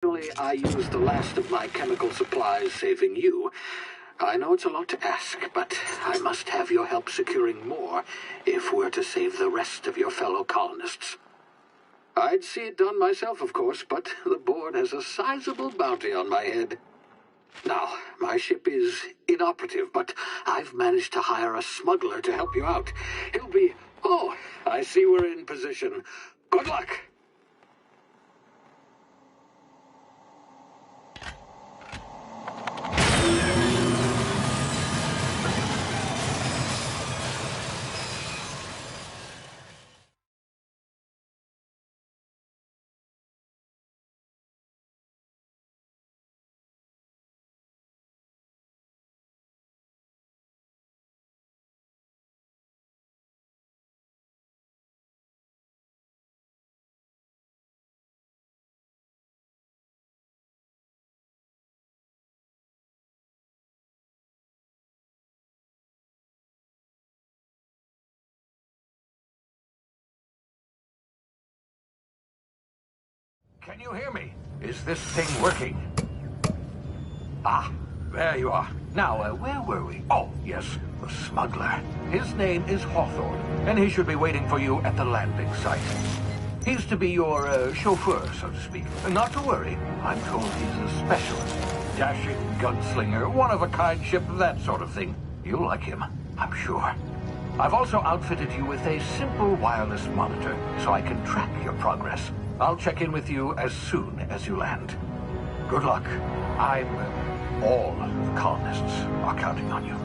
Actually, I used the last of my chemical supplies saving you. I know it's a lot to ask, but I must have your help securing more if we're to save the rest of your fellow colonists. I'd see it done myself, of course, but the board has a sizable bounty on my head. Now, my ship is inoperative, but I've managed to hire a smuggler to help you out. He'll be... Oh, I see we're in position. Good luck! Can you hear me? Is this thing working? Ah, there you are. Now, where were we? Oh, yes, the smuggler. His name is Hawthorne, and he should be waiting for you at the landing site. He's to be your chauffeur, so to speak. Not to worry, I'm told he's a specialist. Dashing gunslinger, one-of-a-kind ship, that sort of thing. You'll like him, I'm sure. I've also outfitted you with a simple wireless monitor, so I can track your progress. I'll check in with you as soon as you land. Good luck. All the colonists are counting on you.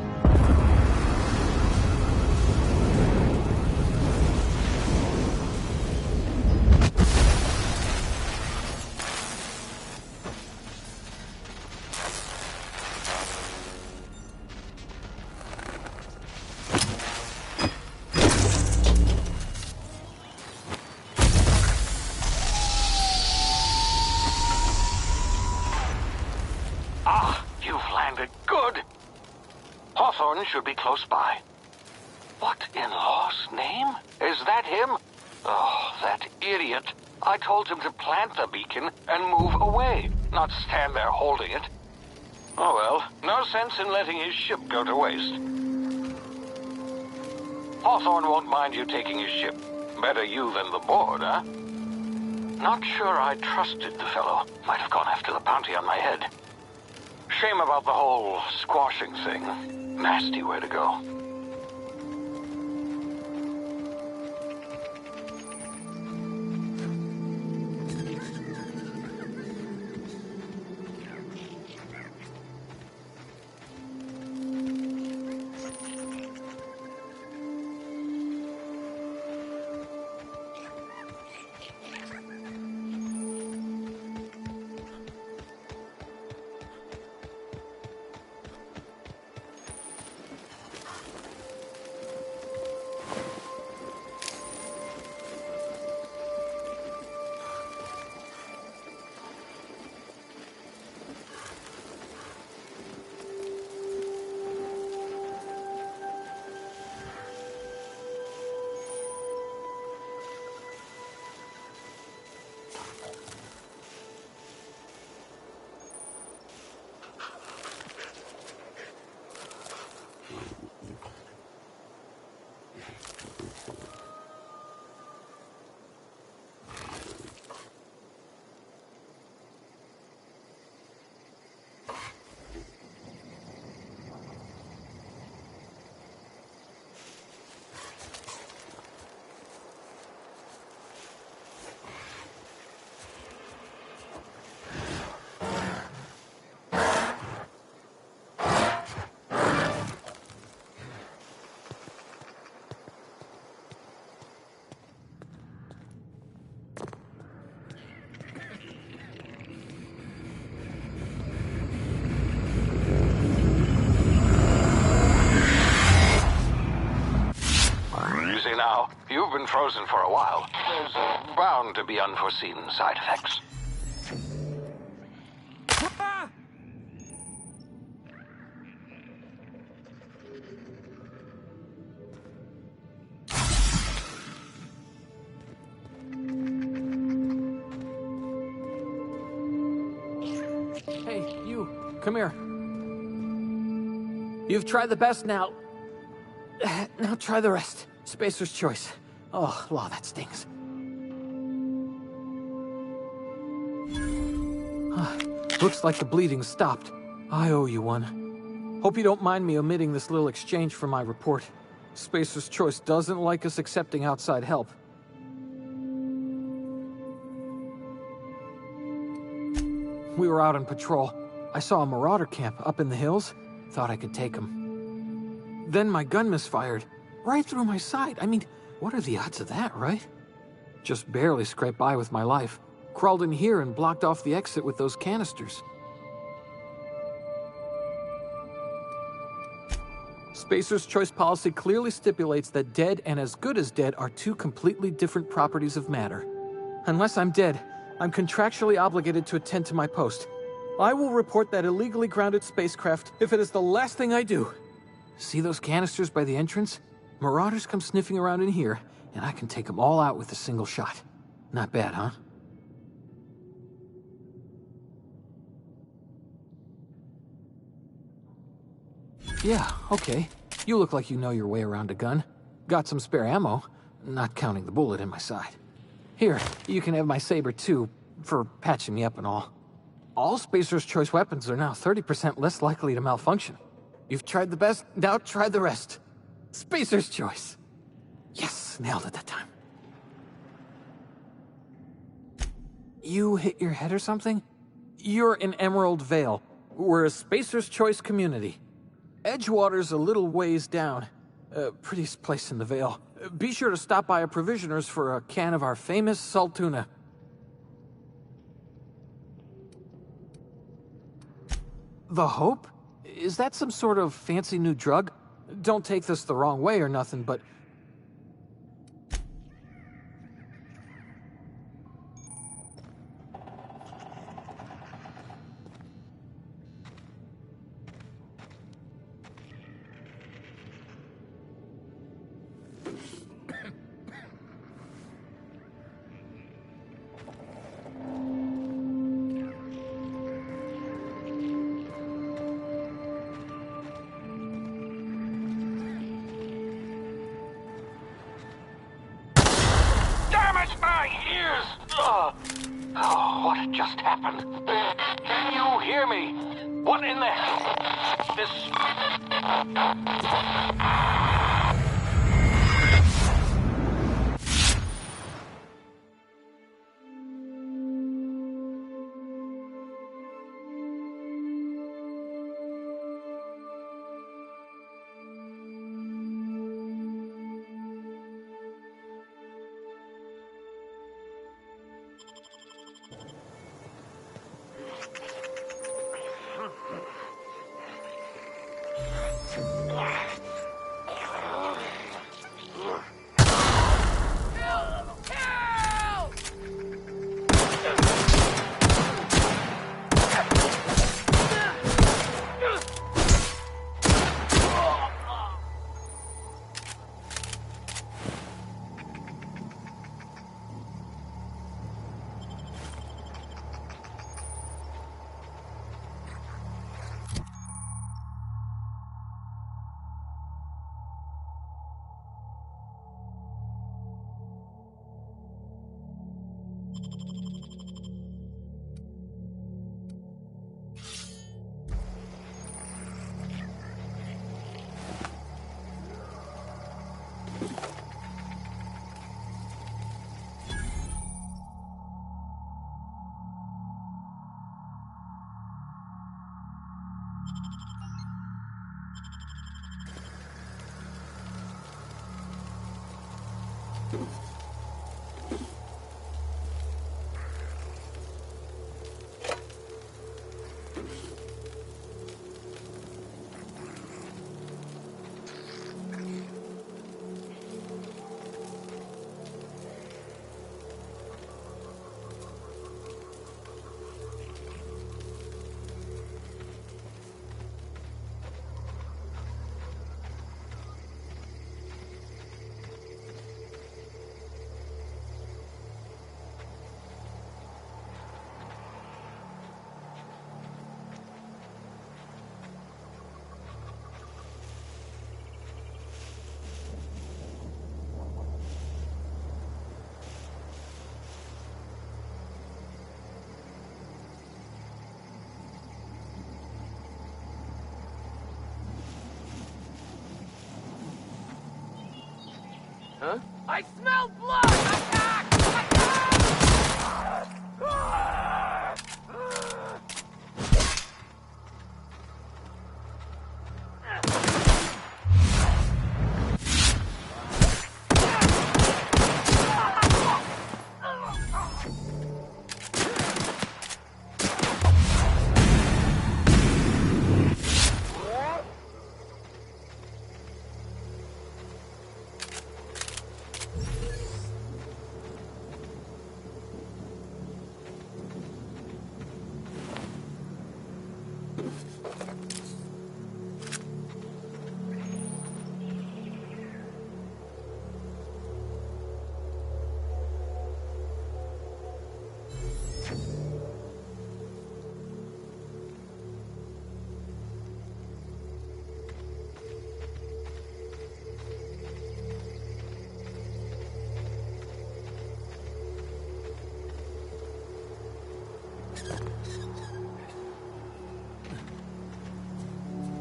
Hawthorne should be close by. What in law's name? Is that him? Oh, that idiot. I told him to plant the beacon and move away, not stand there holding it. Oh well, no sense in letting his ship go to waste. Hawthorne won't mind you taking his ship. Better you than the board, huh? Not sure I trusted the fellow. Might have gone after the bounty on my head. Shame about the whole squashing thing. Nasty way to go. Now, you've been frozen for a while. There's bound to be unforeseen side effects. Hey, you, come here. You've tried the best now. Now try the rest. Spacer's choice. Oh, law, that stings. Looks like the bleeding stopped. I owe you one. Hope you don't mind me omitting this little exchange from my report. Spacer's choice doesn't like us accepting outside help. We were out on patrol. I saw a marauder camp up in the hills. Thought I could take him. Then my gun misfired. Right through my side. I mean, what are the odds of that, right? Just barely scraped by with my life. Crawled in here and blocked off the exit with those canisters. Spacer's choice policy clearly stipulates that dead and as good as dead are two completely different properties of matter. Unless I'm dead, I'm contractually obligated to attend to my post. I will report that illegally grounded spacecraft if it is the last thing I do. See those canisters by the entrance? Marauders come sniffing around in here, and I can take them all out with a single shot. Not bad, huh? Yeah, okay. You look like you know your way around a gun. Got some spare ammo, not counting the bullet in my side. Here, you can have my saber too, for patching me up and all. All Spacer's choice weapons are now 30% less likely to malfunction. You've tried the best, now try the rest. Spacer's choice. Yes, nailed it that time. You hit your head or something? You're in Emerald Vale. We're a Spacer's choice community. Edgewater's a little ways down. Prettiest place in the Vale. Be sure to stop by a provisioner's for a can of our famous salt tuna. The Hope? Is that some sort of fancy new drug? Don't take this the wrong way or nothing, but... What just happened? Can you hear me? What in the hell? This... I smell blood! Attack! Attack!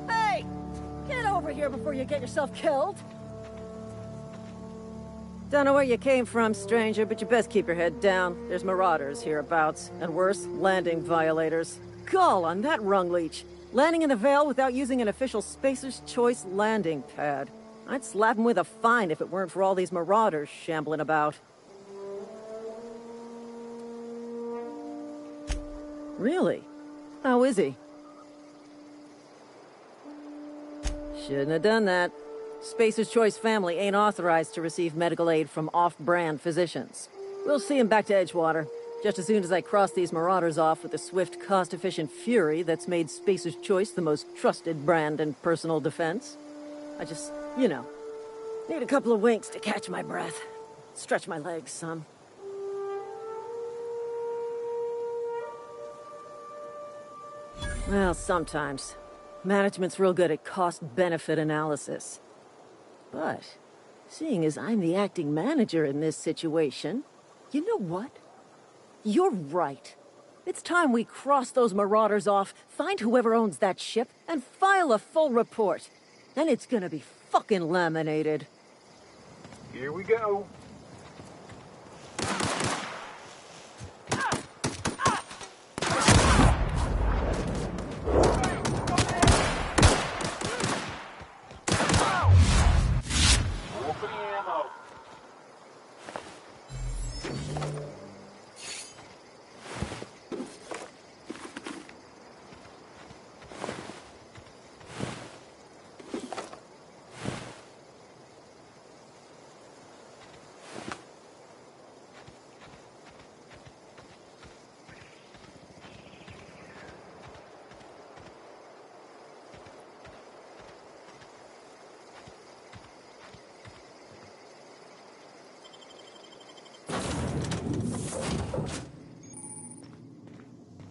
Hey! Get over here before you get yourself killed! Don't know where you came from, stranger, but you best keep your head down. There's marauders hereabouts, and worse, landing violators. Gall on that rung leech! Landing in the Vale without using an official Spacer's Choice landing pad. I'd slap him with a fine if it weren't for all these marauders shambling about. Really? How is he? Shouldn't have done that. Spacer's Choice family ain't authorized to receive medical aid from off-brand physicians. We'll see him back to Edgewater, just as soon as I cross these marauders off with the swift, cost-efficient fury that's made Spacer's Choice the most trusted brand in personal defense. I just, you know, need a couple of winks to catch my breath. Stretch my legs some. Well, sometimes. Management's real good at cost-benefit analysis. But, seeing as I'm the acting manager in this situation, you know what? You're right. It's time we cross those marauders off, find whoever owns that ship, and file a full report. Then it's gonna be fucking laminated. Here we go.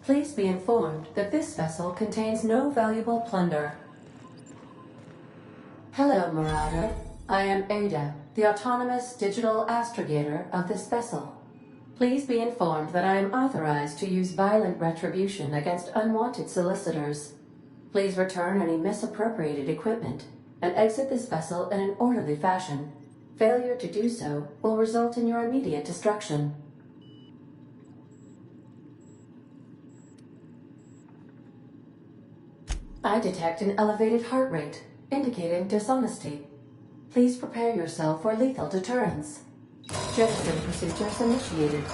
Please be informed that this vessel contains no valuable plunder. Hello, Marauder. I am Ada, the autonomous digital astrogator of this vessel. Please be informed that I am authorized to use violent retribution against unwanted solicitors. Please return any misappropriated equipment and exit this vessel in an orderly fashion. Failure to do so will result in your immediate destruction. I detect an elevated heart rate, indicating dishonesty. Please prepare yourself for lethal deterrence. Jettison procedures initiated.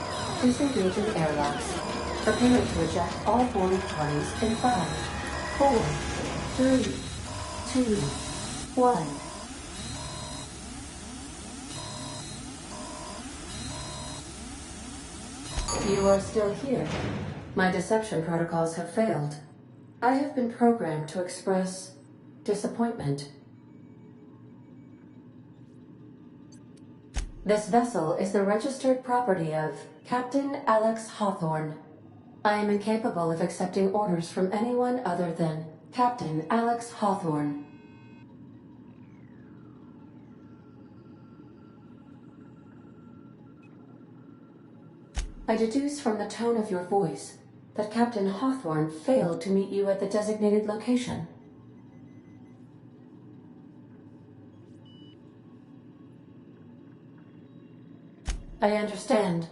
Disengage in airlocks. Preparing to eject all boarding parties in 5, 4, 3, 2, 1. You are still here. My deception protocols have failed. I have been programmed to express disappointment. This vessel is the registered property of Captain Alex Hawthorne. I am incapable of accepting orders from anyone other than Captain Alex Hawthorne. I deduce from the tone of your voice that Captain Hawthorne failed to meet you at the designated location. I understand.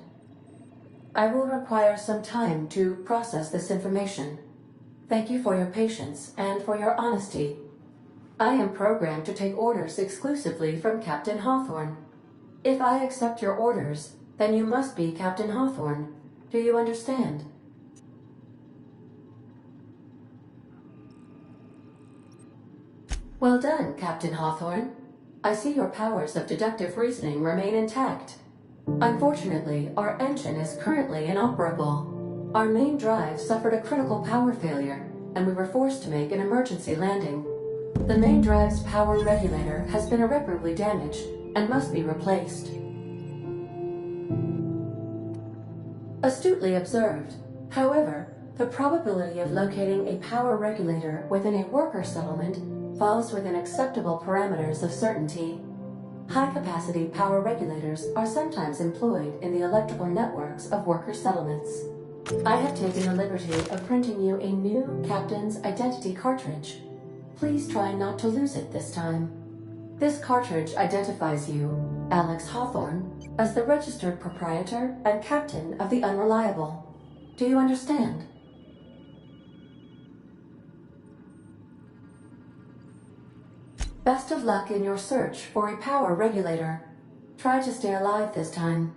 I will require some time to process this information. Thank you for your patience and for your honesty. I am programmed to take orders exclusively from Captain Hawthorne. If I accept your orders, then you must be Captain Hawthorne. Do you understand? Well done, Captain Hawthorne. I see your powers of deductive reasoning remain intact. Unfortunately, our engine is currently inoperable. Our main drive suffered a critical power failure, and we were forced to make an emergency landing. The main drive's power regulator has been irreparably damaged and must be replaced. Astutely observed. However, the probability of locating a power regulator within a worker settlement falls within acceptable parameters of certainty. High-capacity power regulators are sometimes employed in the electrical networks of worker settlements. I have taken the liberty of printing you a new Captain's Identity cartridge. Please try not to lose it this time. This cartridge identifies you, Alex Hawthorne, as the registered proprietor and captain of the Unreliable. Do you understand? Best of luck in your search for a power regulator. Try to stay alive this time.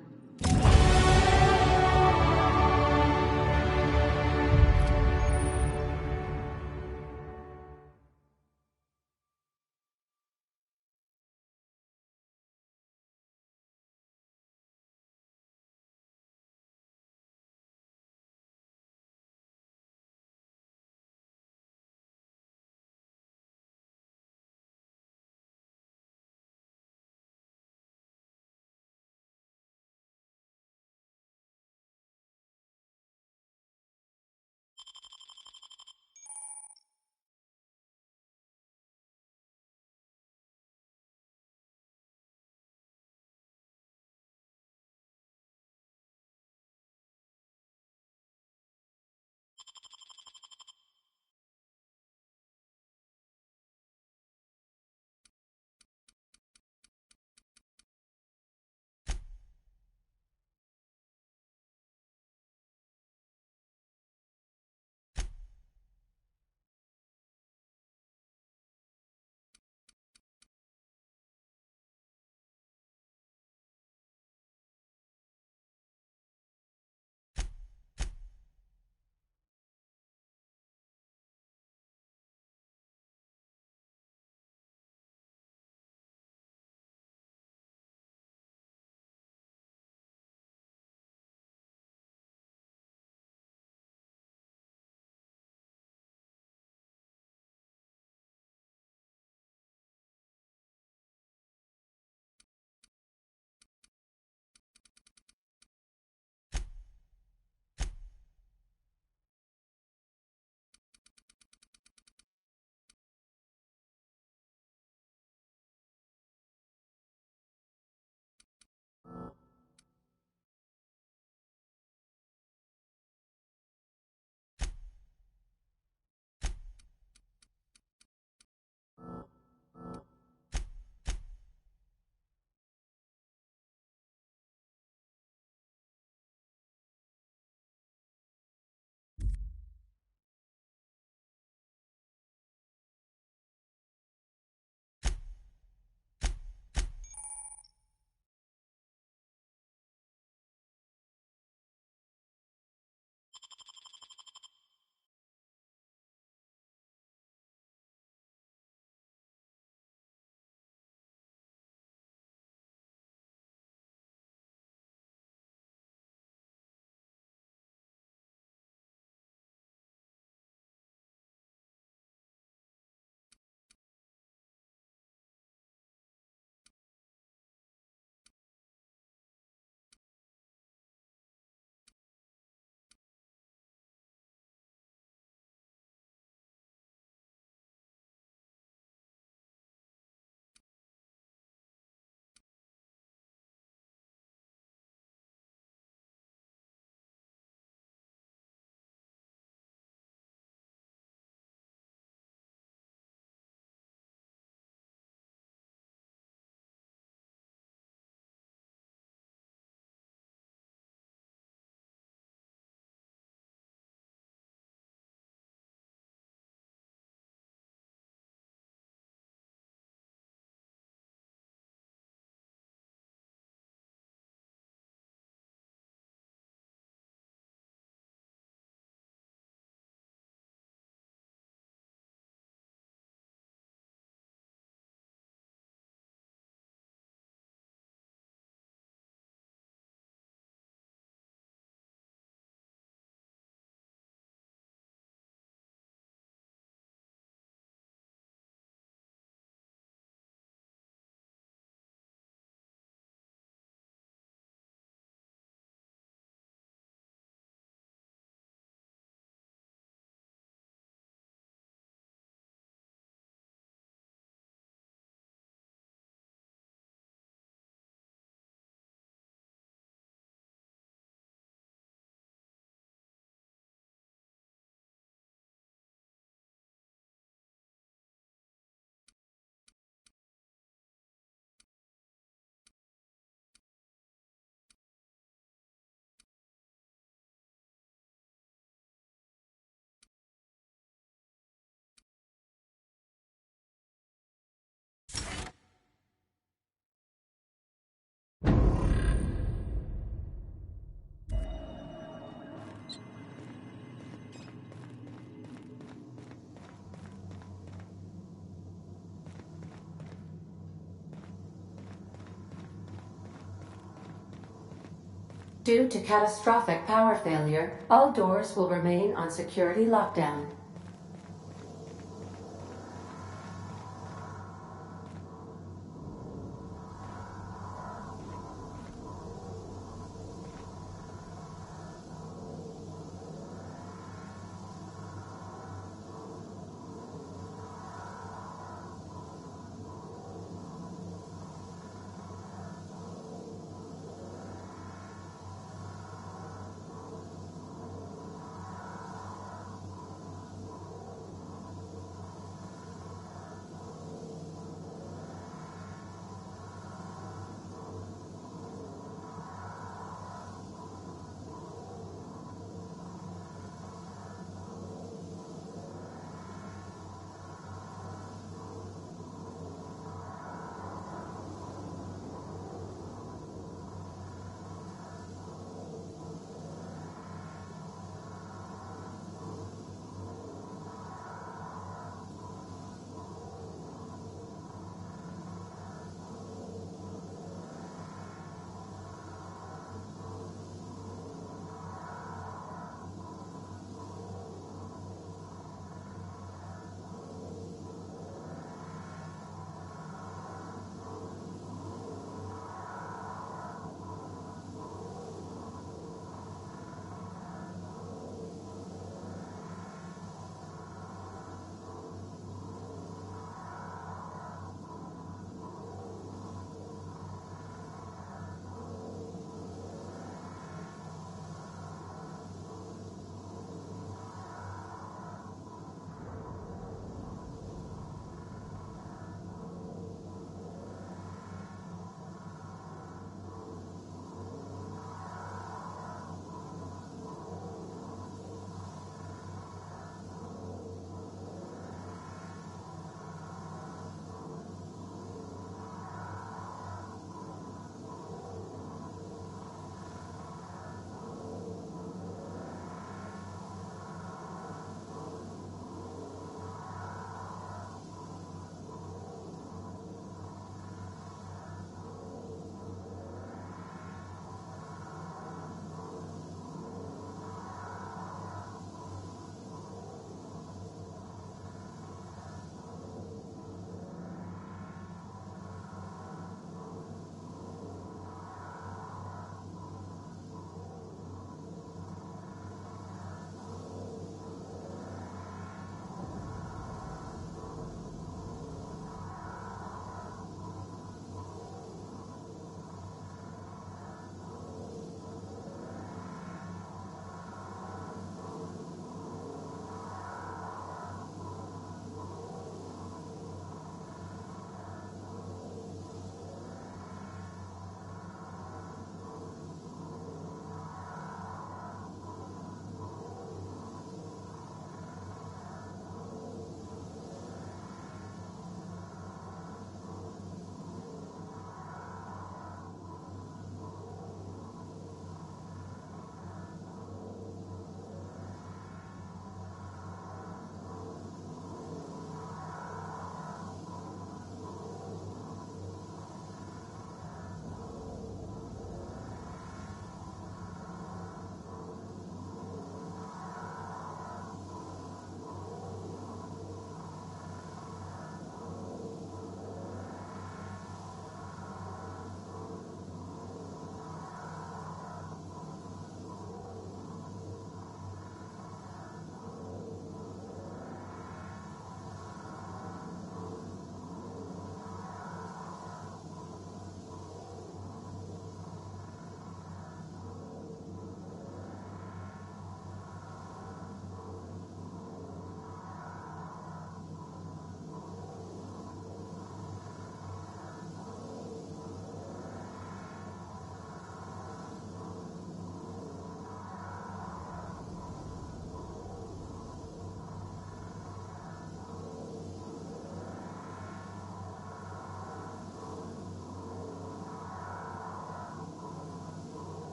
Due to catastrophic power failure, all doors will remain on security lockdown.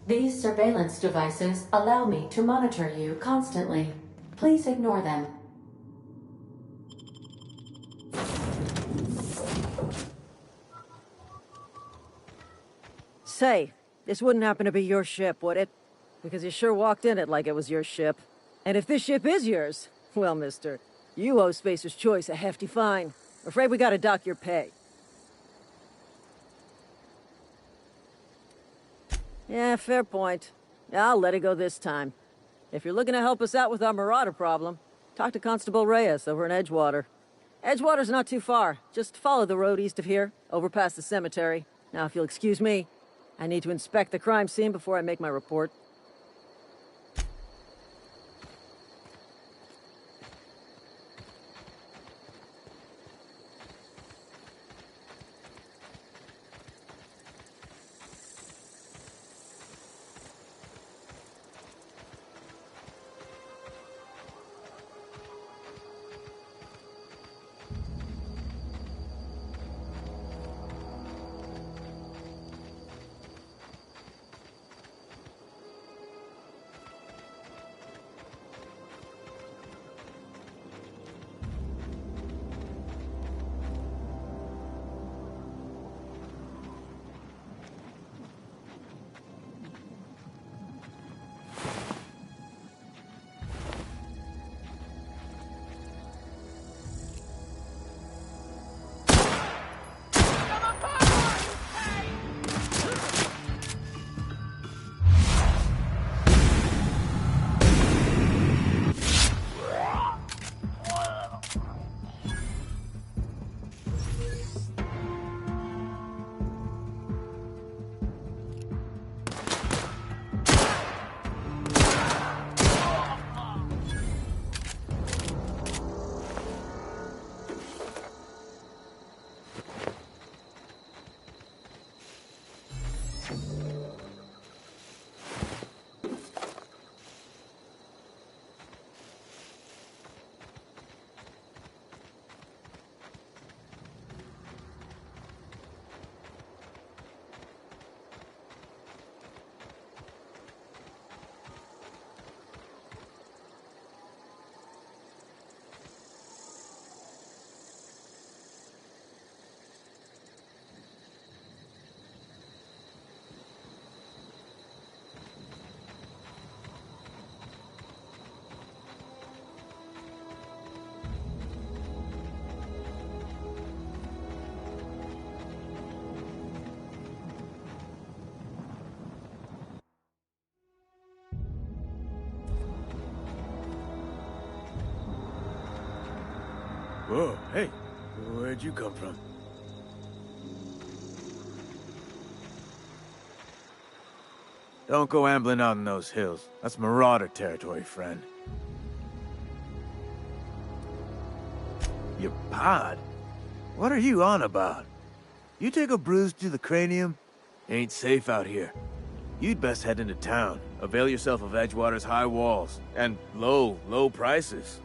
These surveillance devices allow me to monitor you constantly. Please ignore them. Say, this wouldn't happen to be your ship, would it? Because you sure walked in it like it was your ship. And if this ship is yours, well, mister, you owe Spacer's Choice a hefty fine. Afraid we gotta dock your pay. Yeah, fair point. I'll let it go this time. If you're looking to help us out with our marauder problem, talk to Constable Reyes over in Edgewater. Edgewater's not too far. Just follow the road east of here, over past the cemetery. Now, if you'll excuse me, I need to inspect the crime scene before I make my report. Whoa, hey, where'd you come from? Don't go ambling out in those hills. That's marauder territory, friend. Your pod? What are you on about? You take a bruise to the cranium? Ain't safe out here. You'd best head into town. Avail yourself of Edgewater's high walls. And low prices.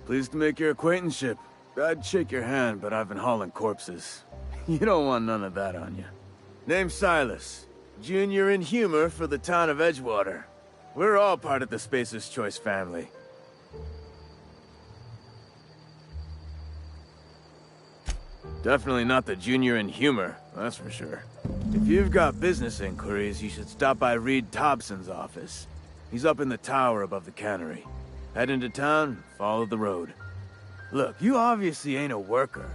Pleased to make your acquaintanceship. I'd shake your hand, but I've been hauling corpses. You don't want none of that on you. Name's Silas. Junior in humor for the town of Edgewater. We're all part of the Spacer's Choice family. Definitely not the junior in humor, that's for sure. If you've got business inquiries, you should stop by Reed Thompson's office. He's up in the tower above the cannery. Head into town, follow the road. Look, you obviously ain't a worker.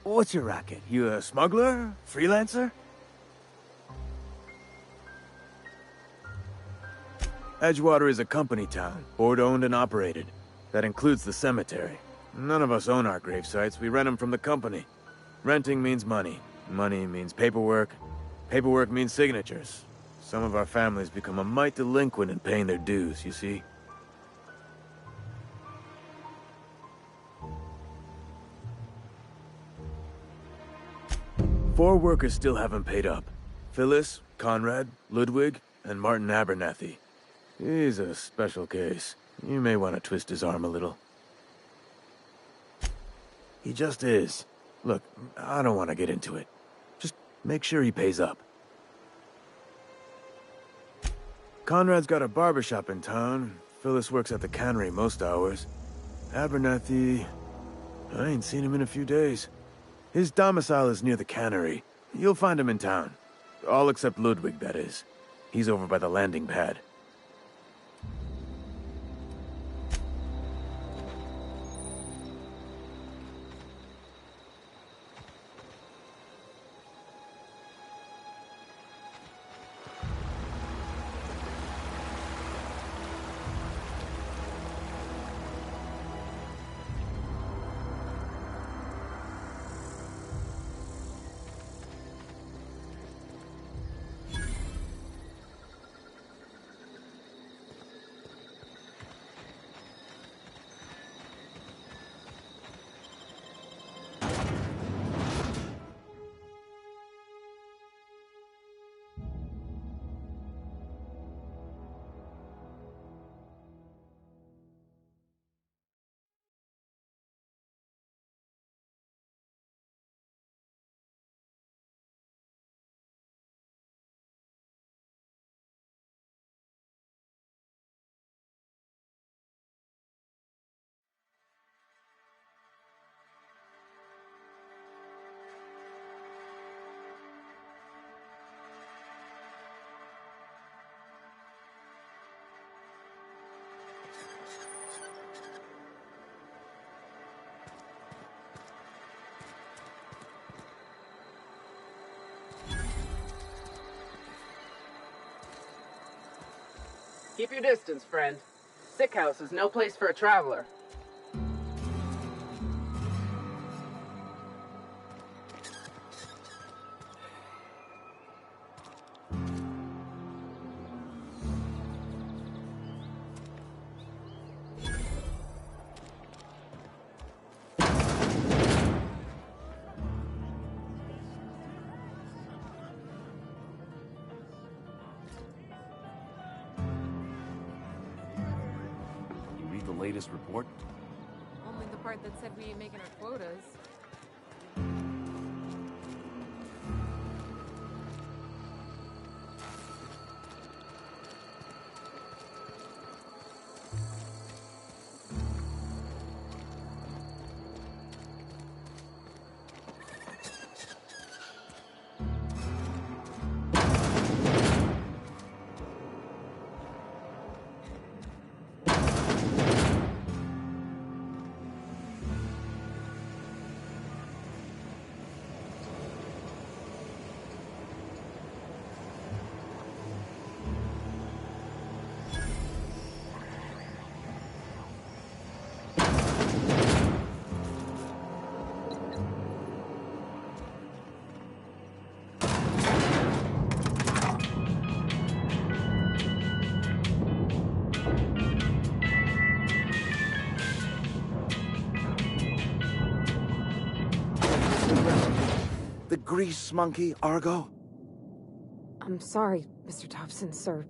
What's your racket? You a smuggler? Freelancer? Edgewater is a company town, board-owned and operated. That includes the cemetery. None of us own our grave sites, we rent them from the company. Renting means money. Money means paperwork. Paperwork means signatures. Some of our families become a mite delinquent in paying their dues, you see? 4 workers still haven't paid up. Phyllis, Conrad, Ludwig, and Martin Abernathy. He's a special case. You may want to twist his arm a little. He just is. Look, I don't want to get into it. Just make sure he pays up. Conrad's got a barbershop in town. Phyllis works at the cannery most hours. Abernathy... I ain't seen him in a few days. His domicile is near the cannery. You'll find him in town. All except Ludwig, that is. He's over by the landing pad. Keep your distance, friend. Sick house is no place for a traveler. Latest report? Only the part that said we ain't making our quotas. The grease monkey, Argo? I'm sorry, Mr. Thompson, sir.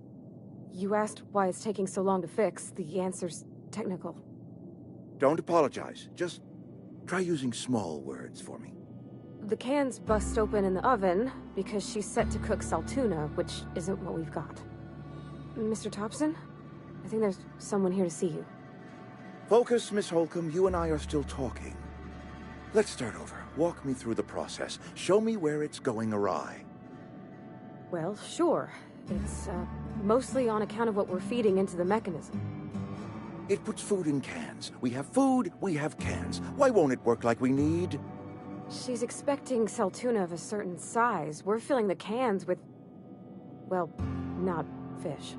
You asked why it's taking so long to fix. The answer's technical. Don't apologize. Just try using small words for me. The cans bust open in the oven because she's set to cook saltuna, which isn't what we've got. Mr. Thompson? I think there's someone here to see you. Focus, Miss Holcomb. You and I are still talking. Let's start over. Walk me through the process. Show me where it's going awry. Well, sure. It's, mostly on account of what we're feeding into the mechanism. It puts food in cans. We have food, we have cans. Why won't it work like we need? She's expecting saltuna of a certain size. We're filling the cans with... well, not fish.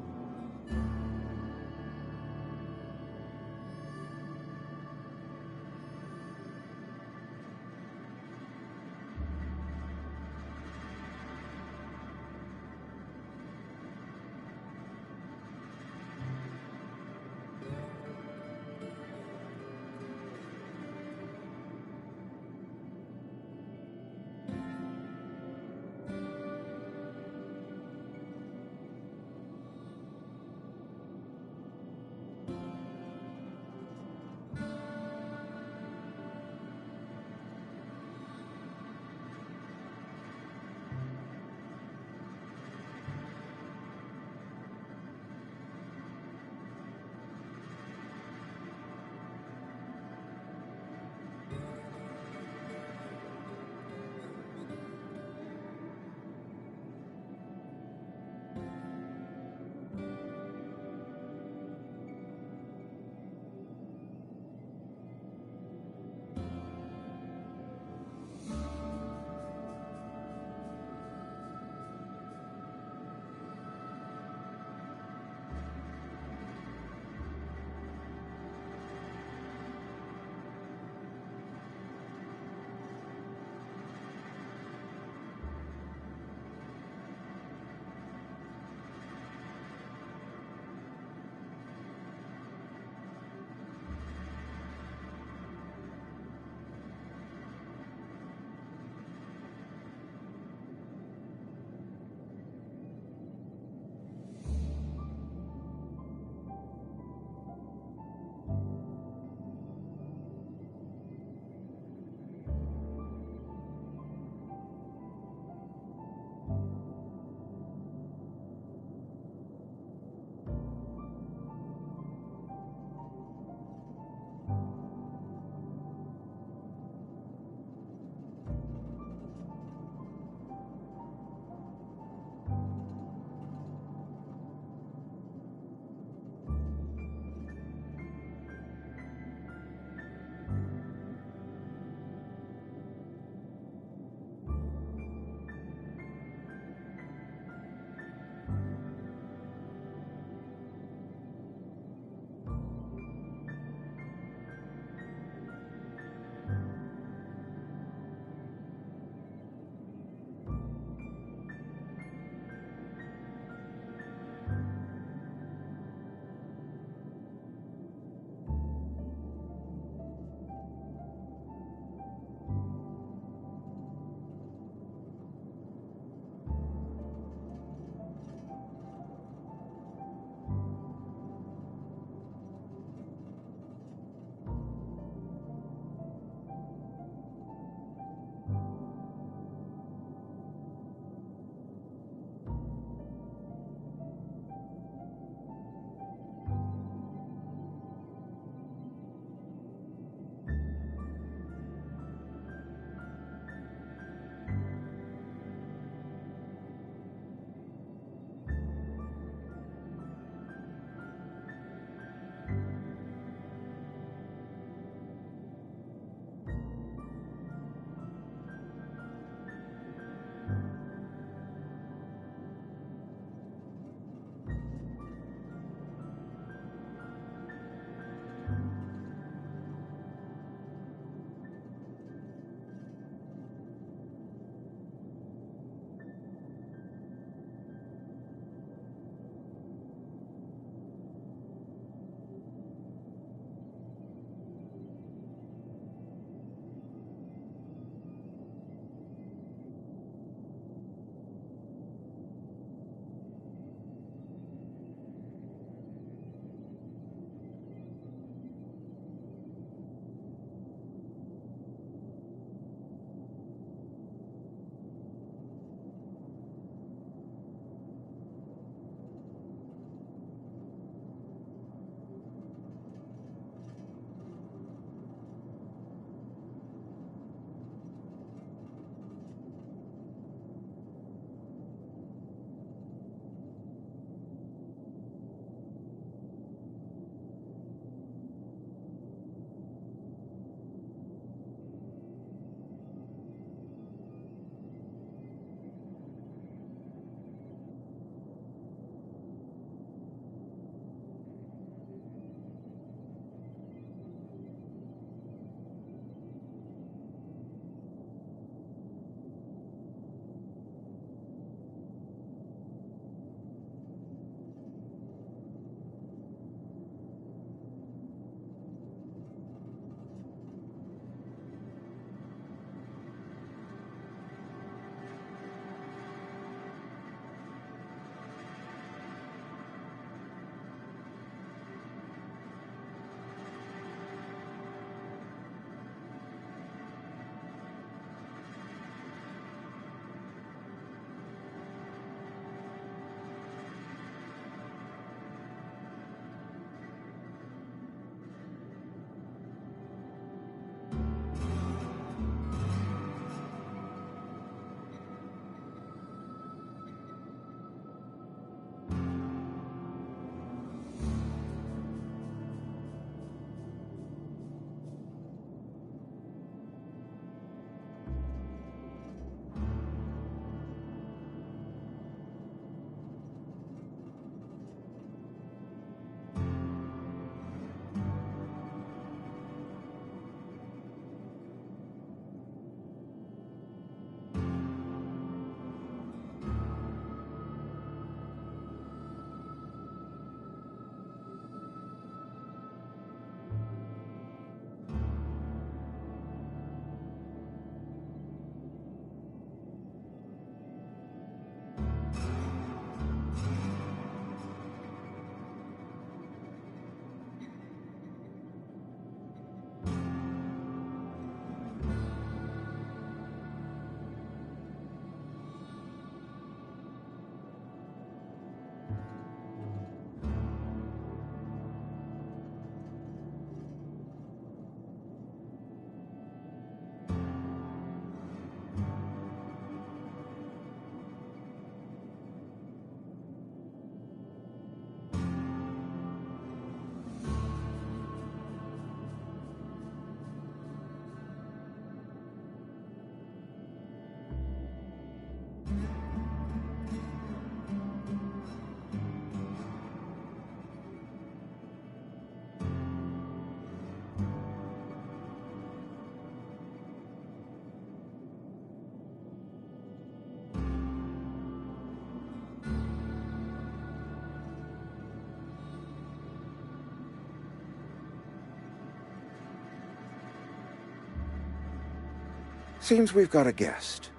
Seems we've got a guest.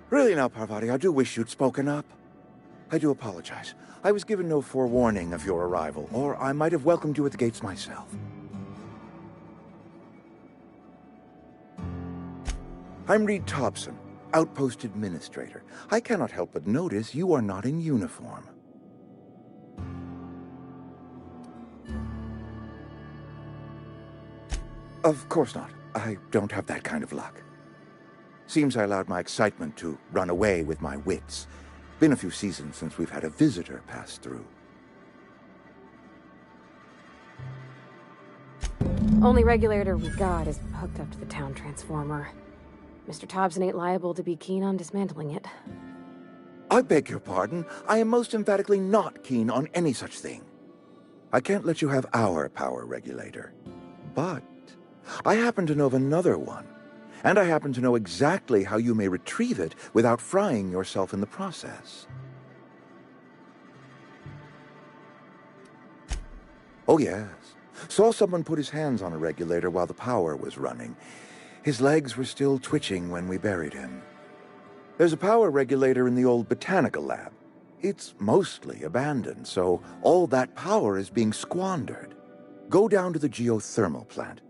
Really now, Parvati, I do wish you'd spoken up. I do apologize. I was given no forewarning of your arrival, or I might have welcomed you at the gates myself. I'm Reed Thompson, Outpost Administrator. I cannot help but notice you are not in uniform. Of course not. I don't have that kind of luck. Seems I allowed my excitement to run away with my wits. Been a few seasons since we've had a visitor pass through. Only regulator we got is hooked up to the town transformer. Mr. Thompson ain't liable to be keen on dismantling it. I beg your pardon. I am most emphatically not keen on any such thing. I can't let you have our power regulator. But I happen to know of another one. And I happen to know exactly how you may retrieve it without frying yourself in the process. Oh, yes. Saw someone put his hands on a regulator while the power was running. His legs were still twitching when we buried him. There's a power regulator in the old botanical lab. It's mostly abandoned, so all that power is being squandered. Go down to the geothermal plant.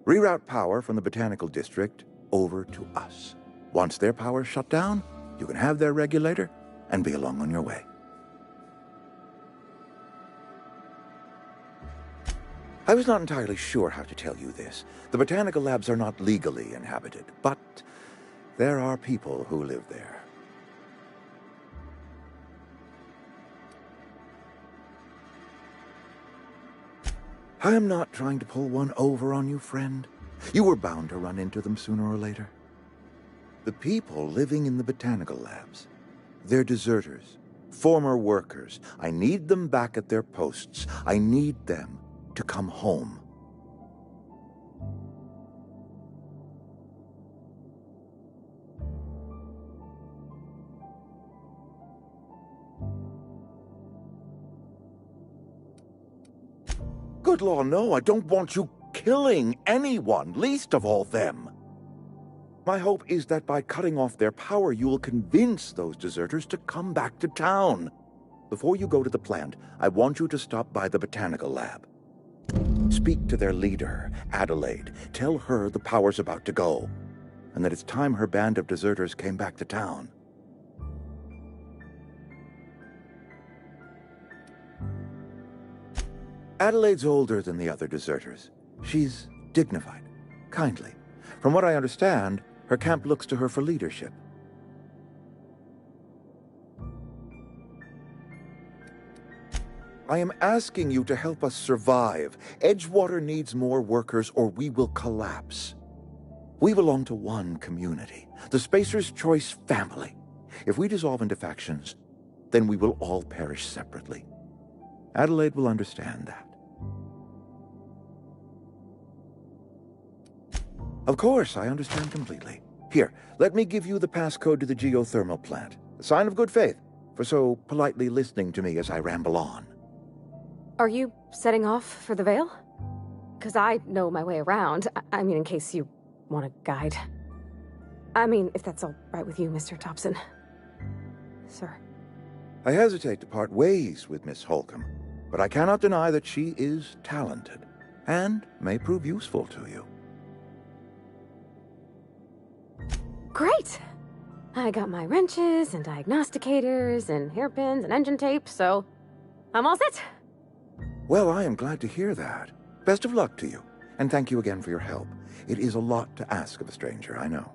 Reroute power from the botanical district over to us. Once their power's shut down, you can have their regulator and be along on your way. I was not entirely sure how to tell you this. The botanical labs are not legally inhabited, but there are people who live there. I am not trying to pull one over on you, friend. You were bound to run into them sooner or later. The people living in the botanical labs, they're deserters, former workers. I need them back at their posts. I need them to come home. Good law, no, I don't want you killing anyone, least of all them. My hope is that by cutting off their power, you will convince those deserters to come back to town. Before you go to the plant, I want you to stop by the botanical lab. Speak to their leader, Adelaide. Tell her the power's about to go, and that it's time her band of deserters came back to town. Adelaide's older than the other deserters. She's dignified, kindly. From what I understand, her camp looks to her for leadership. I am asking you to help us survive. Edgewater needs more workers or we will collapse. We belong to one community, the Spacer's Choice family. If we dissolve into factions, then we will all perish separately. Adelaide will understand that. Of course, I understand completely. Here, let me give you the passcode to the geothermal plant. A sign of good faith, for so politely listening to me as I ramble on. Are you setting off for the Vale? Because I know my way around. I mean, in case you want a guide. I mean, if that's all right with you, Mr. Thompson. Sir. I hesitate to part ways with Miss Holcomb, but I cannot deny that she is talented, and may prove useful to you. Great! I got my wrenches and diagnosticators and hairpins and engine tape, so I'm all set. Well, I am glad to hear that. Best of luck to you, and thank you again for your help. It is a lot to ask of a stranger, I know.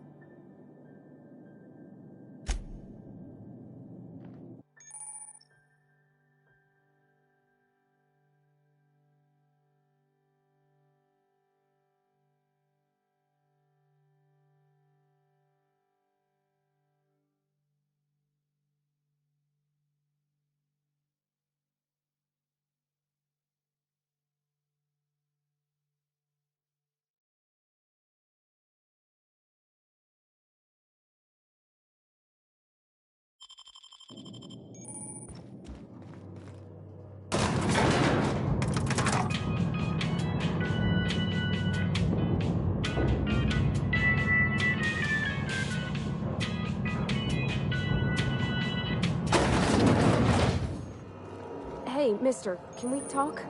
Mister, can we talk?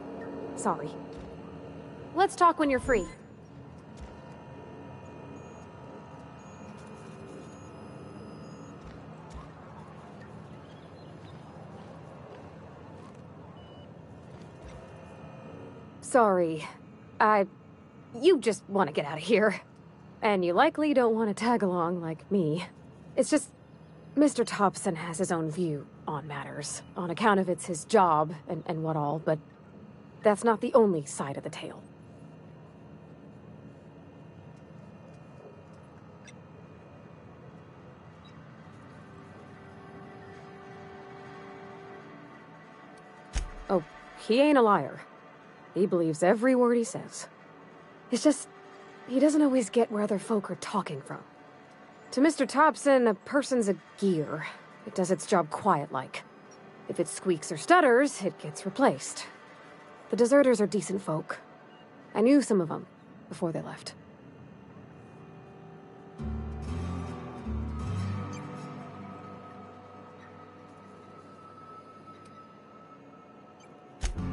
Sorry. Let's talk when you're free. Sorry. You just want to get out of here. And you likely don't want to tag along like me. It's just, Mr. Thompson has his own view on matters, on account of it's his job and what all, but that's not the only side of the tale. Oh, he ain't a liar. He believes every word he says. It's just, he doesn't always get where other folk are talking from. To Mr. Thompson, a person's a gear. It does its job quiet-like. If it squeaks or stutters, it gets replaced. The deserters are decent folk. I knew some of them before they left.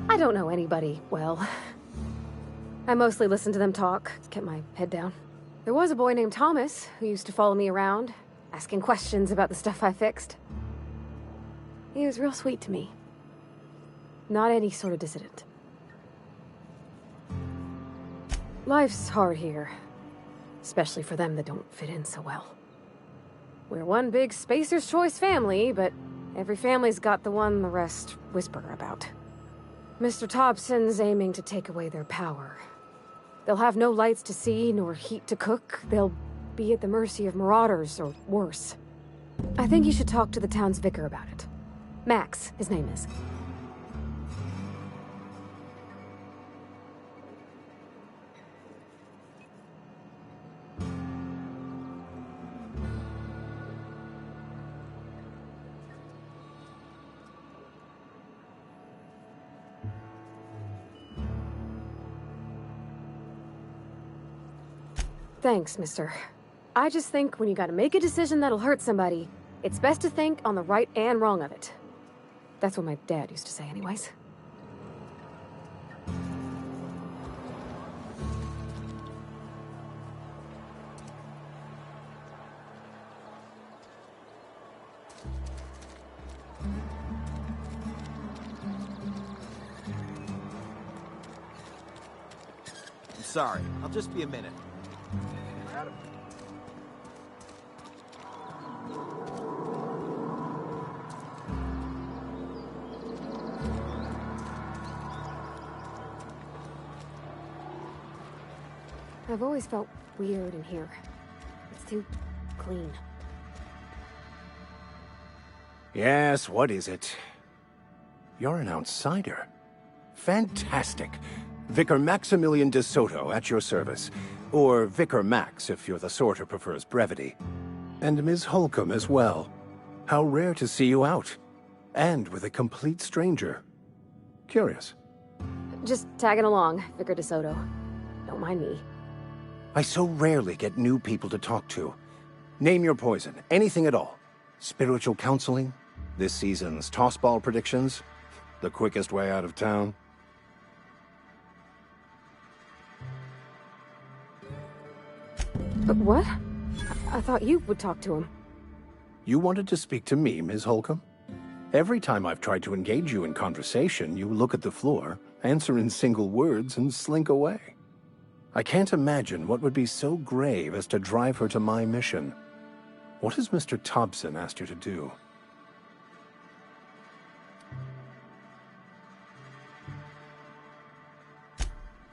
I don't know anybody well. I mostly listened to them talk, kept my head down. There was a boy named Thomas who used to follow me around, asking questions about the stuff I fixed. He was real sweet to me. Not any sort of dissident. Life's hard here, especially for them that don't fit in so well. We're one big Spacer's Choice family, but every family's got the one the rest whisper about. Mr. Thompson's aiming to take away their power. They'll have no lights to see, nor heat to cook. They'll be at the mercy of marauders, or worse. I think you should talk to the town's vicar about it. Max, his name is. Thanks, mister. I just think when you gotta make a decision that'll hurt somebody, it's best to think on the right and wrong of it. That's what my dad used to say anyways. I'm sorry. I'll just be a minute. I've always felt weird in here. It's too clean. Yes, what is it? You're an outsider. Fantastic. Vicar Maximilian de Soto at your service. Or Vicar Max, if you're the sort who prefers brevity. And Ms. Holcomb as well. How rare to see you out. And with a complete stranger. Curious. Just tagging along, Vicar de Soto. Don't mind me. I so rarely get new people to talk to. Name your poison, anything at all. Spiritual counseling? This season's tossball predictions? The quickest way out of town? But what? I thought you would talk to him. You wanted to speak to me, Ms. Holcomb? Every time I've tried to engage you in conversation, you look at the floor, answer in single words, and slink away. I can't imagine what would be so grave as to drive her to my mission. What has Mr. Thompson asked you to do?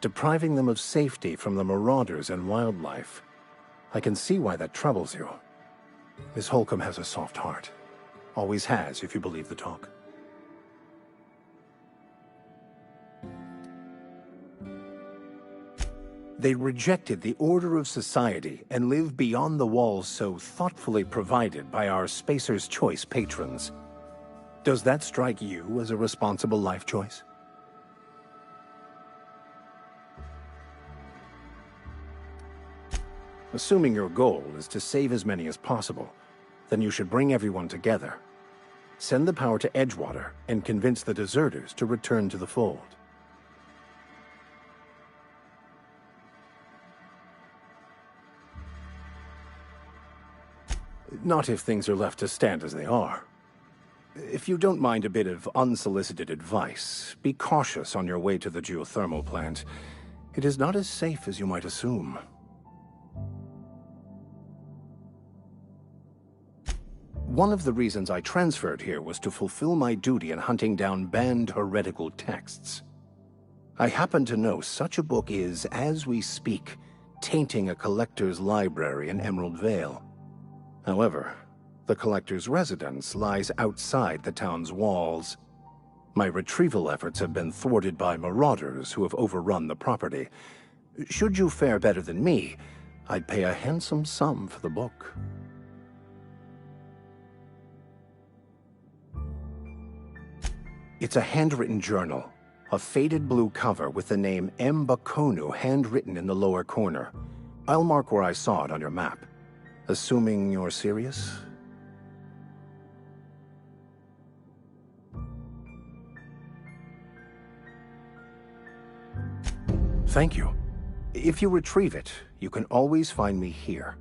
Depriving them of safety from the marauders and wildlife. I can see why that troubles you. Miss Holcomb has a soft heart. Always has, if you believe the talk. They rejected the order of society and live beyond the walls so thoughtfully provided by our Spacer's Choice patrons. Does that strike you as a responsible life choice? Assuming your goal is to save as many as possible, then you should bring everyone together. Send the power to Edgewater and convince the deserters to return to the fold. Not if things are left to stand as they are. If you don't mind a bit of unsolicited advice, be cautious on your way to the geothermal plant. It is not as safe as you might assume. One of the reasons I transferred here was to fulfill my duty in hunting down banned heretical texts. I happen to know such a book is, as we speak, tainting a collector's library in Emerald Vale. However, the collector's residence lies outside the town's walls. My retrieval efforts have been thwarted by marauders who have overrun the property. Should you fare better than me, I'd pay a handsome sum for the book. It's a handwritten journal, a faded blue cover with the name M. Bakonu handwritten in the lower corner. I'll mark where I saw it on your map. Assuming you're serious? Thank you. If you retrieve it, you can always find me here.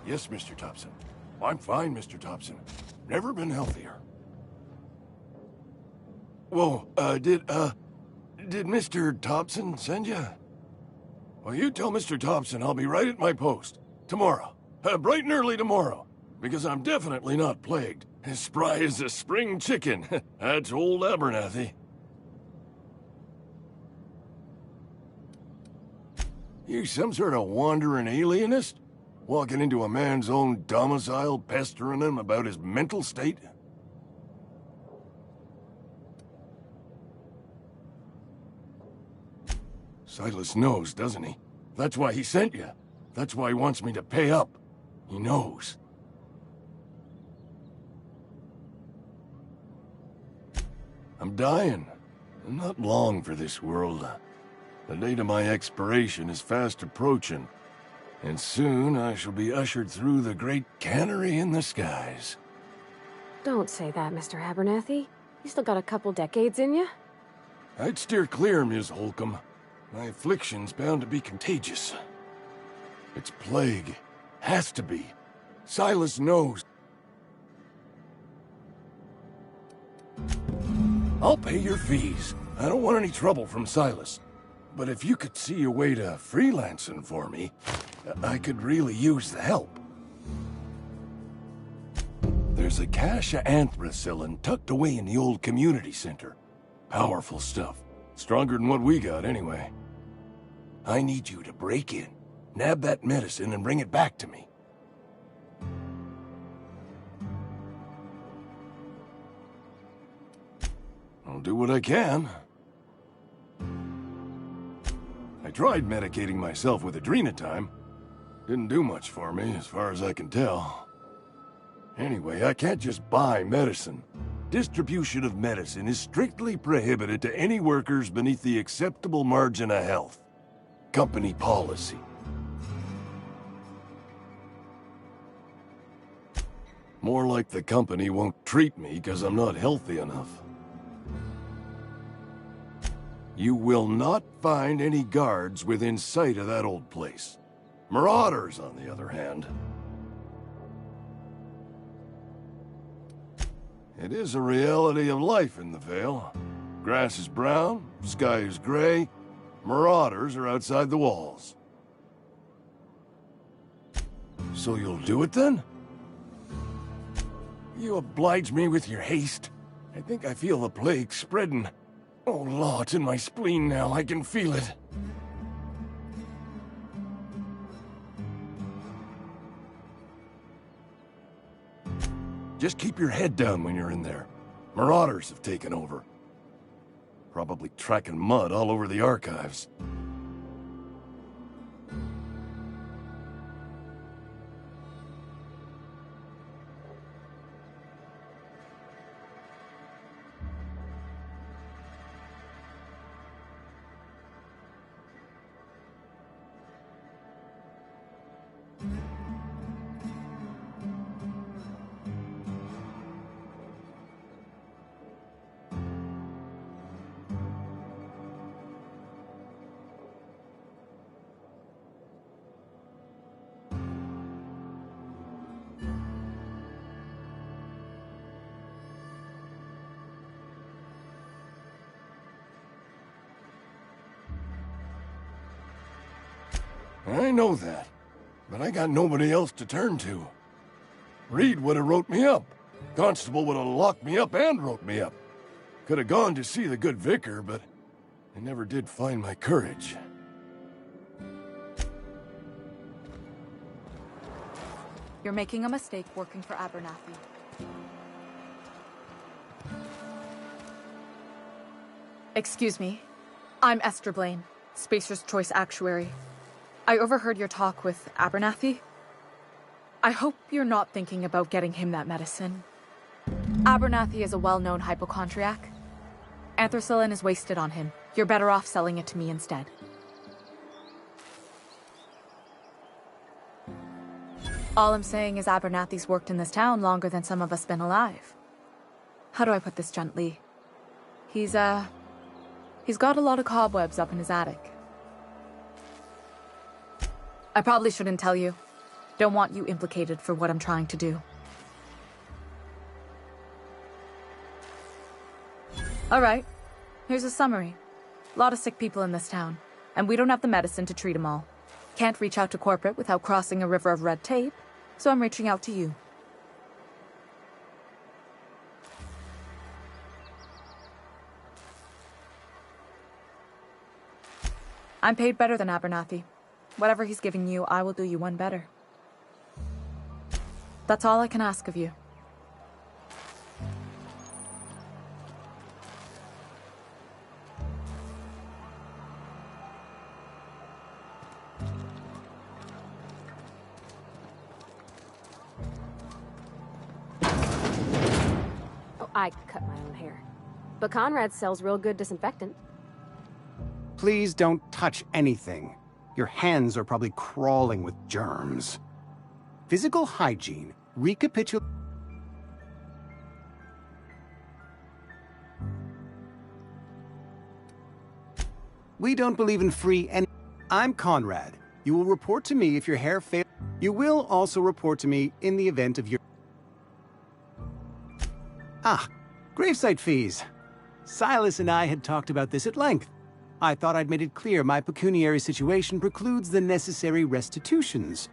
Yes, Mr. Thompson. I'm fine, Mr. Thompson. Never been healthier. Whoa, did Mr. Thompson send you? Well, you tell Mr. Thompson I'll be right at my post. Tomorrow. Bright and early tomorrow. Because I'm definitely not plagued. As spry as a spring chicken. That's old Abernathy. You some sort of wandering alienist? Walking into a man's own domicile, pestering him about his mental state? Silas knows, doesn't he? That's why he sent you. That's why he wants me to pay up. He knows. I'm dying. I'm not long for this world. The date of my expiration is fast approaching. And soon I shall be ushered through the great cannery in the skies. Don't say that, Mr. Abernathy. You still got a couple decades in you. I'd steer clear, Ms. Holcomb. My affliction's bound to be contagious. It's plague. Has to be. Silas knows. I'll pay your fees. I don't want any trouble from Silas. But if you could see a way to freelancing for me, I could really use the help. There's a cache of anthracillin tucked away in the old community center. Powerful stuff. Stronger than what we got, anyway. I need you to break in, nab that medicine, and bring it back to me. I'll do what I can. I tried medicating myself with Adrenatime. Didn't do much for me, as far as I can tell. Anyway, I can't just buy medicine. Distribution of medicine is strictly prohibited to any workers beneath the acceptable margin of health. Company policy. More like the company won't treat me because I'm not healthy enough. You will not find any guards within sight of that old place. Marauders, on the other hand. It is a reality of life in the Vale. Grass is brown, sky is gray, marauders are outside the walls. So you'll do it then? You oblige me with your haste. I think I feel the plague spreading. Oh, Law, it's in my spleen now. I can feel it. Just keep your head down when you're in there. Marauders have taken over. Probably tracking mud all over the archives. I know that, but I got nobody else to turn to. Reed would have wrote me up. Constable would have locked me up and wrote me up. Could have gone to see the good vicar, but I never did find my courage. You're making a mistake working for Abernathy. Excuse me. I'm Esther Blaine, Spacer's Choice Actuary. I overheard your talk with Abernathy. I hope you're not thinking about getting him that medicine. Abernathy is a well-known hypochondriac. Anthracillin is wasted on him. You're better off selling it to me instead. All I'm saying is Abernathy's worked in this town longer than some of us been alive. How do I put this gently? He's got a lot of cobwebs up in his attic. I probably shouldn't tell you. Don't want you implicated for what I'm trying to do. Alright, here's a summary. A lot of sick people in this town, and we don't have the medicine to treat them all. Can't reach out to corporate without crossing a river of red tape, so I'm reaching out to you. I'm paid better than Abernathy. Whatever he's giving you, I will do you one better. That's all I can ask of you. Oh, I cut my own hair. But Conrad sells real good disinfectant. Please don't touch anything. Your hands are probably crawling with germs. Physical hygiene. Recapitulate. We don't believe in free and I'm Conrad. You will report to me if your hair fails. You will also report to me in the event of your... Ah, gravesite fees. Silas and I had talked about this at length. I thought I'd made it clear my pecuniary situation precludes the necessary restitutions.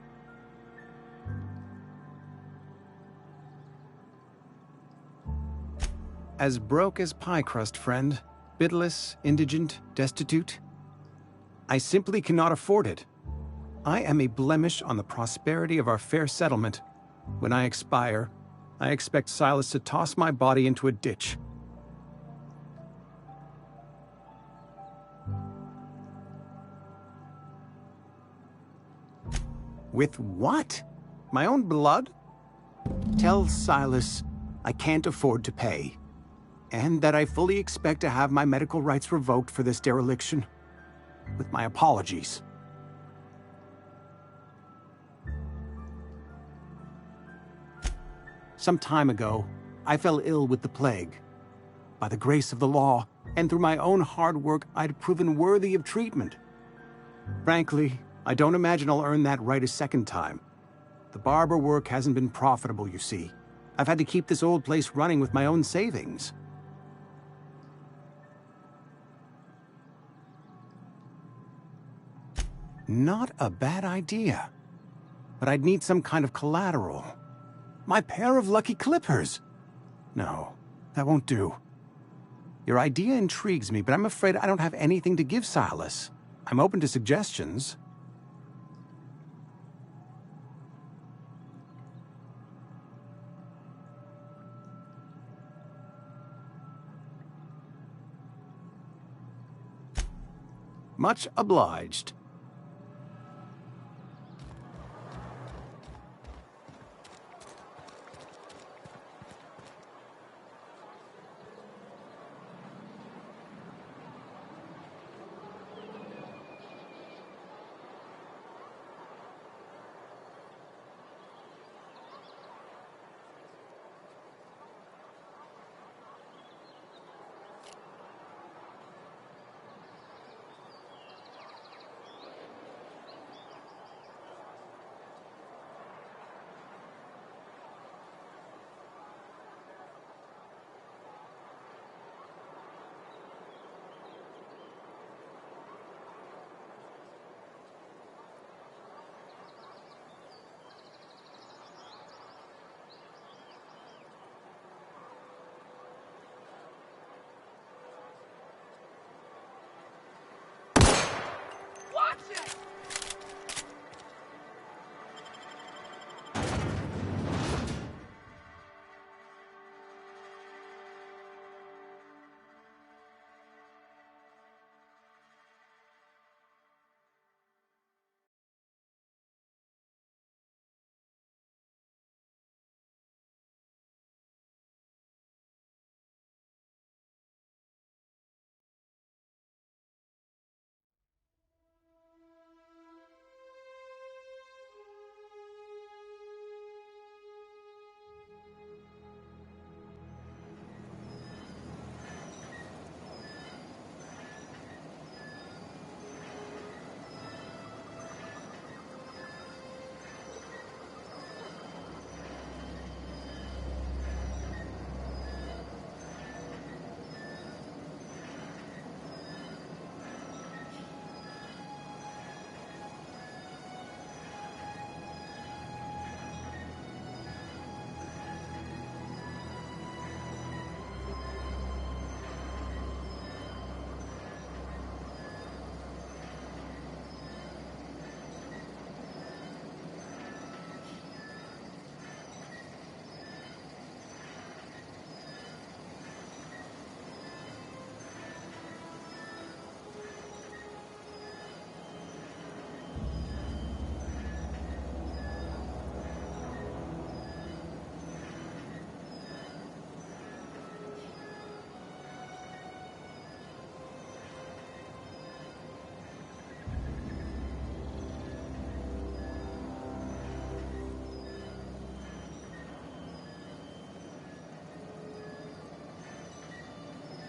As broke as pie crust, friend. Bitless, indigent, destitute. I simply cannot afford it. I am a blemish on the prosperity of our fair settlement. When I expire, I expect Silas to toss my body into a ditch. With what? My own blood? Tell Silas I can't afford to pay, and that I fully expect to have my medical rights revoked for this dereliction. With my apologies. Some time ago, I fell ill with the plague. By the grace of the law, and through my own hard work, I'd proven worthy of treatment. Frankly, I don't imagine I'll earn that right a second time. The barber work hasn't been profitable, you see. I've had to keep this old place running with my own savings. Not a bad idea. But I'd need some kind of collateral. My pair of lucky clippers! No, that won't do. Your idea intrigues me, but I'm afraid I don't have anything to give Silas. I'm open to suggestions. Much obliged.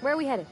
Where are we headed?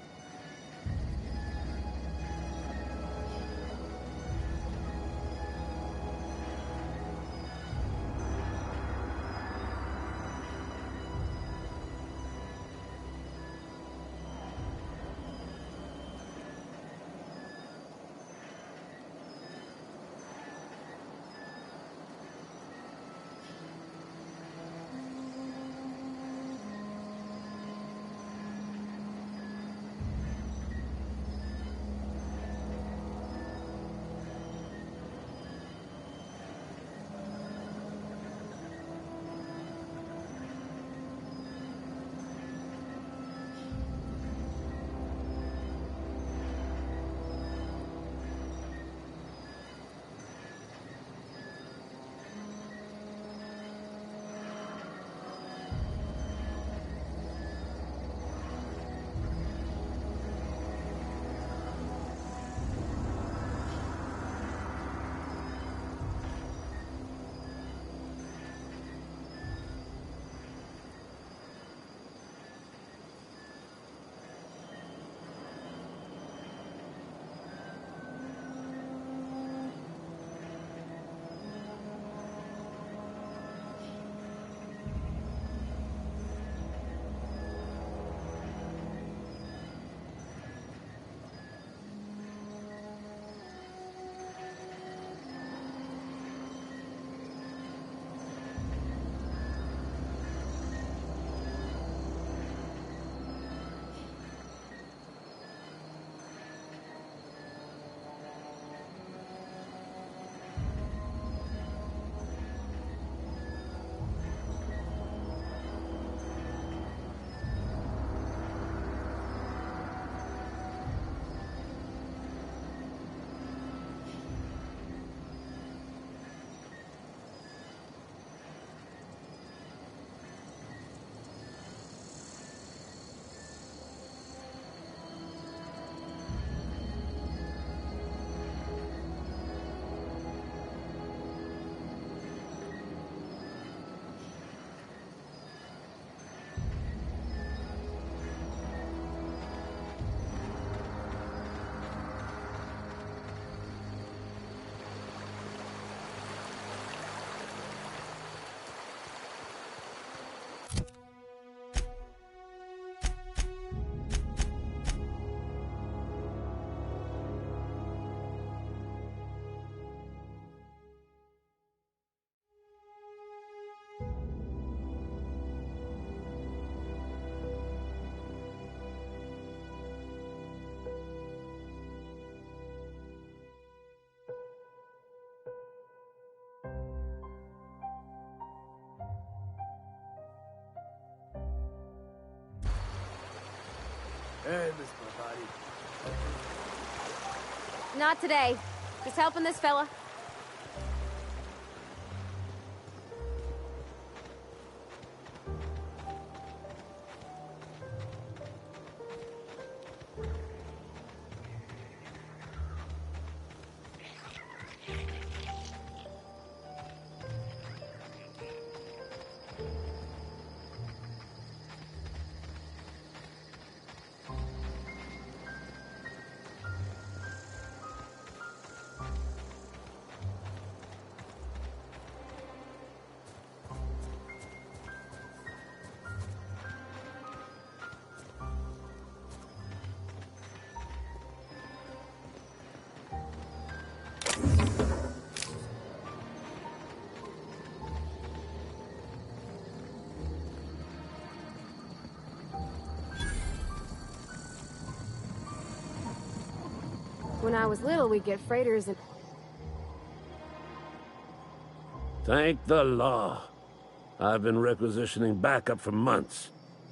miss my body. Not today. Just helping this fella. When I was little, we'd get freighters and... Thank the law. I've been requisitioning backup for months.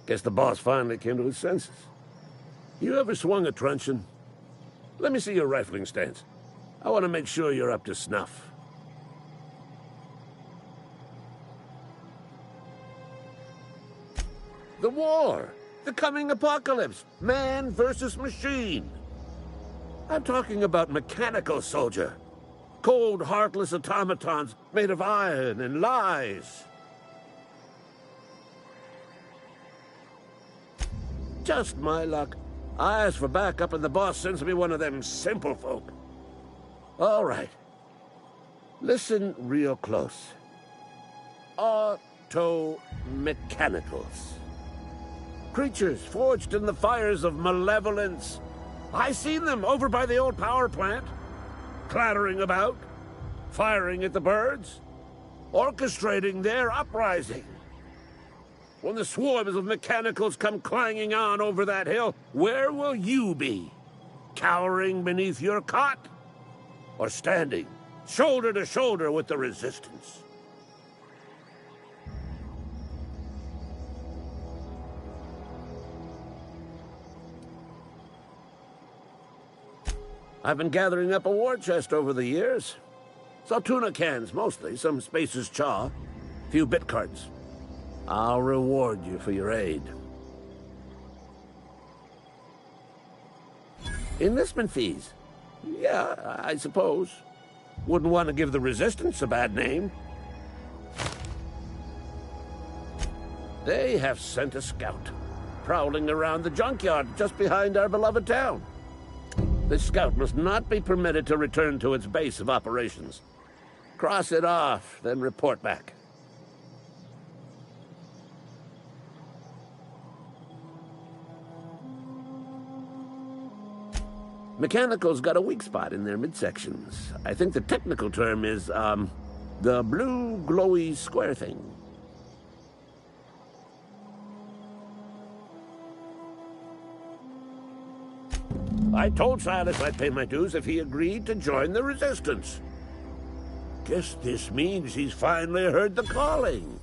Guess the boss finally came to his senses. You ever swung a truncheon? Let me see your rifling stance. I want to make sure you're up to snuff. The war! The coming apocalypse! Man versus machine! I'm talking about mechanical soldier. Cold, heartless automatons made of iron and lies. Just my luck. I ask for backup and the boss sends me one of them simple folk. All right. Listen real close. Auto-mechanicals. Creatures forged in the fires of malevolence. I seen them over by the old power plant, clattering about, firing at the birds, orchestrating their uprising. When the swarms of mechanicals come clanging on over that hill, where will you be? Cowering beneath your cot? Or standing, shoulder to shoulder with the resistance? I've been gathering up a war chest over the years. Saw tuna cans, mostly, some Spacer's chaw, few bit cards. I'll reward you for your aid. Enlistment fees? Yeah, I suppose. Wouldn't want to give the Resistance a bad name. They have sent a scout, prowling around the junkyard just behind our beloved town. This scout must not be permitted to return to its base of operations. Cross it off, then report back. Mechanicals got a weak spot in their midsections. I think the technical term is, the blue glowy square thing. I told Silas I'd pay my dues if he agreed to join the Resistance. Guess this means he's finally heard the calling.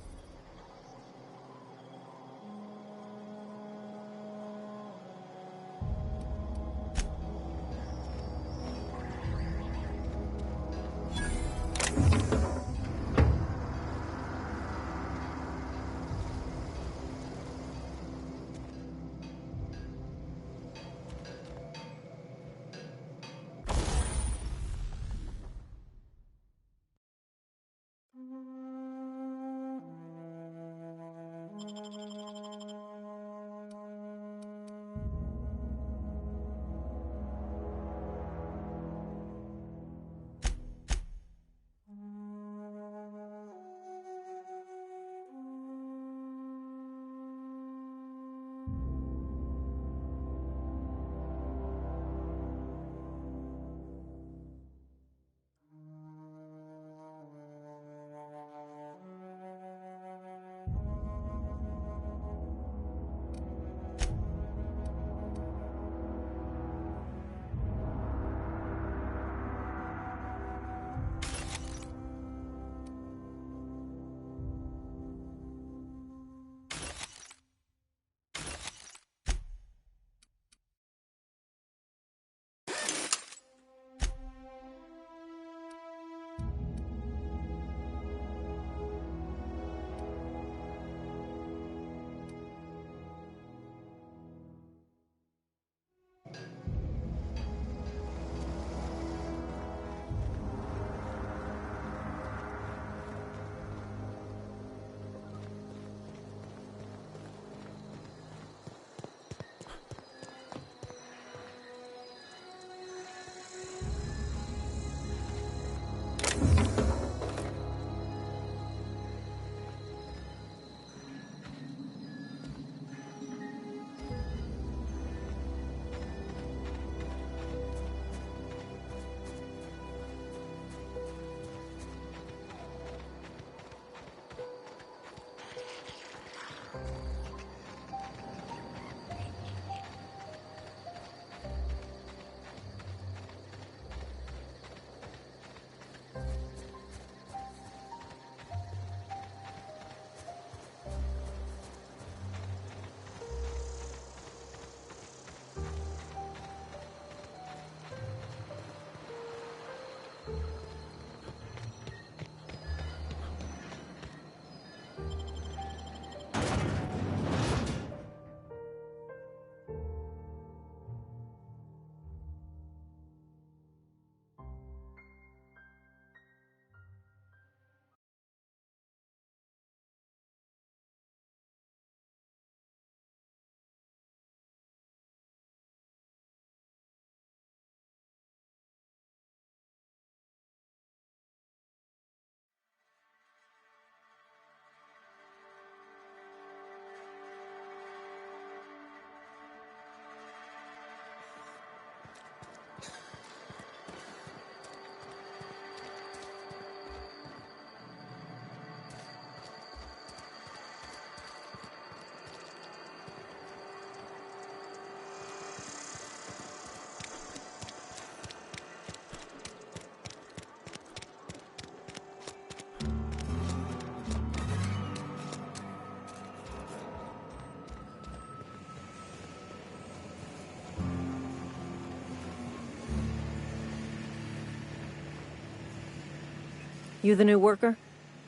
You the new worker?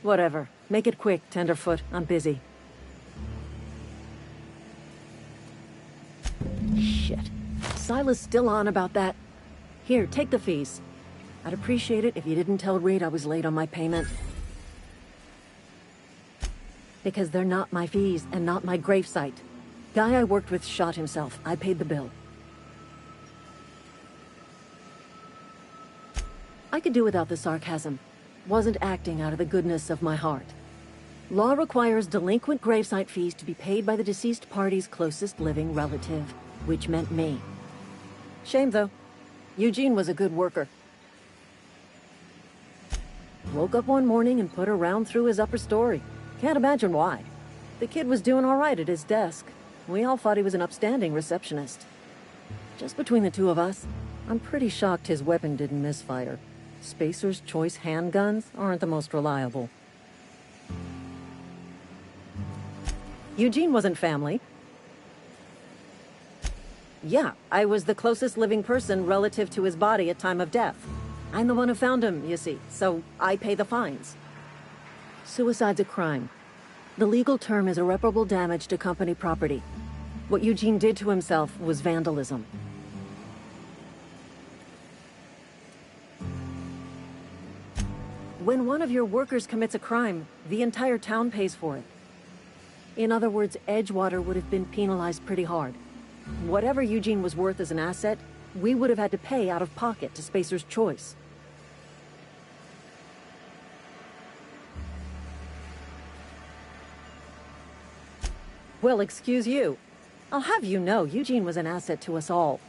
Whatever. Make it quick, Tenderfoot. I'm busy. Shit. Silas still on about that. Here, take the fees. I'd appreciate it if you didn't tell Reed I was late on my payment. Because they're not my fees and not my gravesite. Guy I worked with shot himself. I paid the bill. I could do without the sarcasm. Wasn't acting out of the goodness of my heart. Law requires delinquent gravesite fees to be paid by the deceased party's closest living relative, which meant me. Shame, though. Eugene was a good worker. Woke up one morning and put a round through his upper story. Can't imagine why. The kid was doing all right at his desk. We all thought he was an upstanding receptionist. Just between the two of us, I'm pretty shocked his weapon didn't misfire. Spacer's Choice handguns aren't the most reliable. Eugene wasn't family. Yeah, I was the closest living person relative to his body at time of death. I'm the one who found him, you see, so I pay the fines. Suicide's a crime. The legal term is irreparable damage to company property. What Eugene did to himself was vandalism. When one of your workers commits a crime, the entire town pays for it. In other words, Edgewater would have been penalized pretty hard. Whatever Eugene was worth as an asset, we would have had to pay out of pocket to Spacer's Choice. Well, excuse you. I'll have you know Eugene was an asset to us all.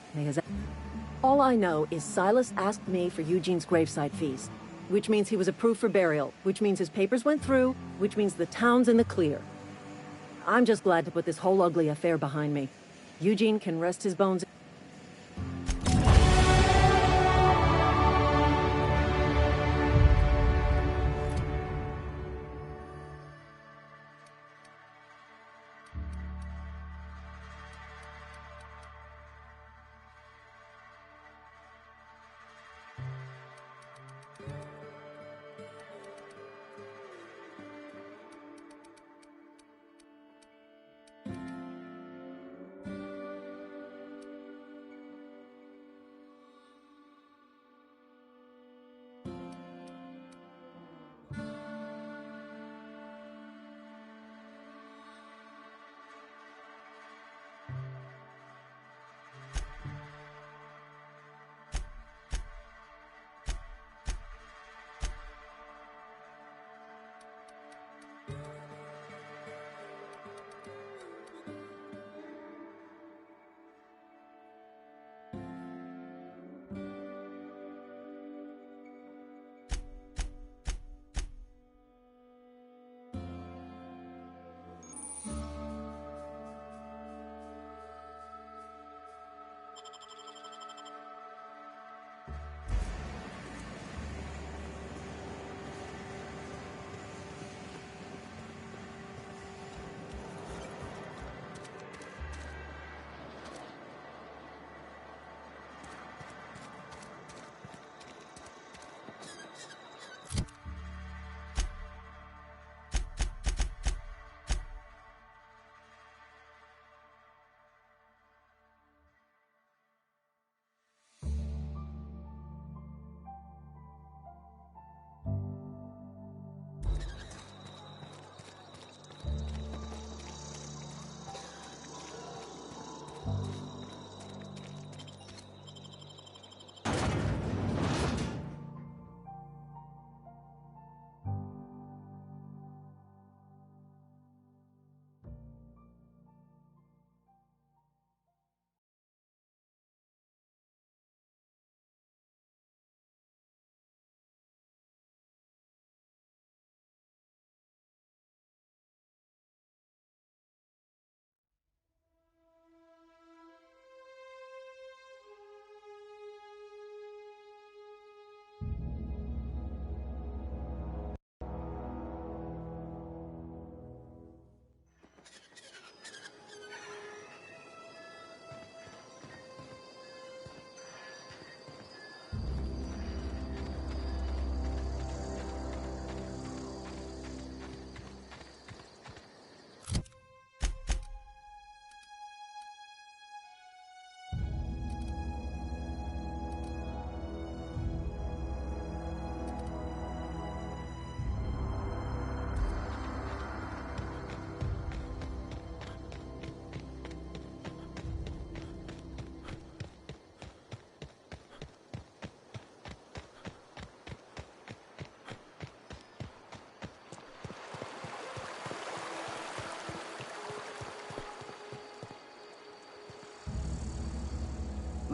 All I know is Silas asked me for Eugene's gravesite fees, which means he was approved for burial, which means his papers went through, which means the town's in the clear. I'm just glad to put this whole ugly affair behind me. Eugene can rest his bones.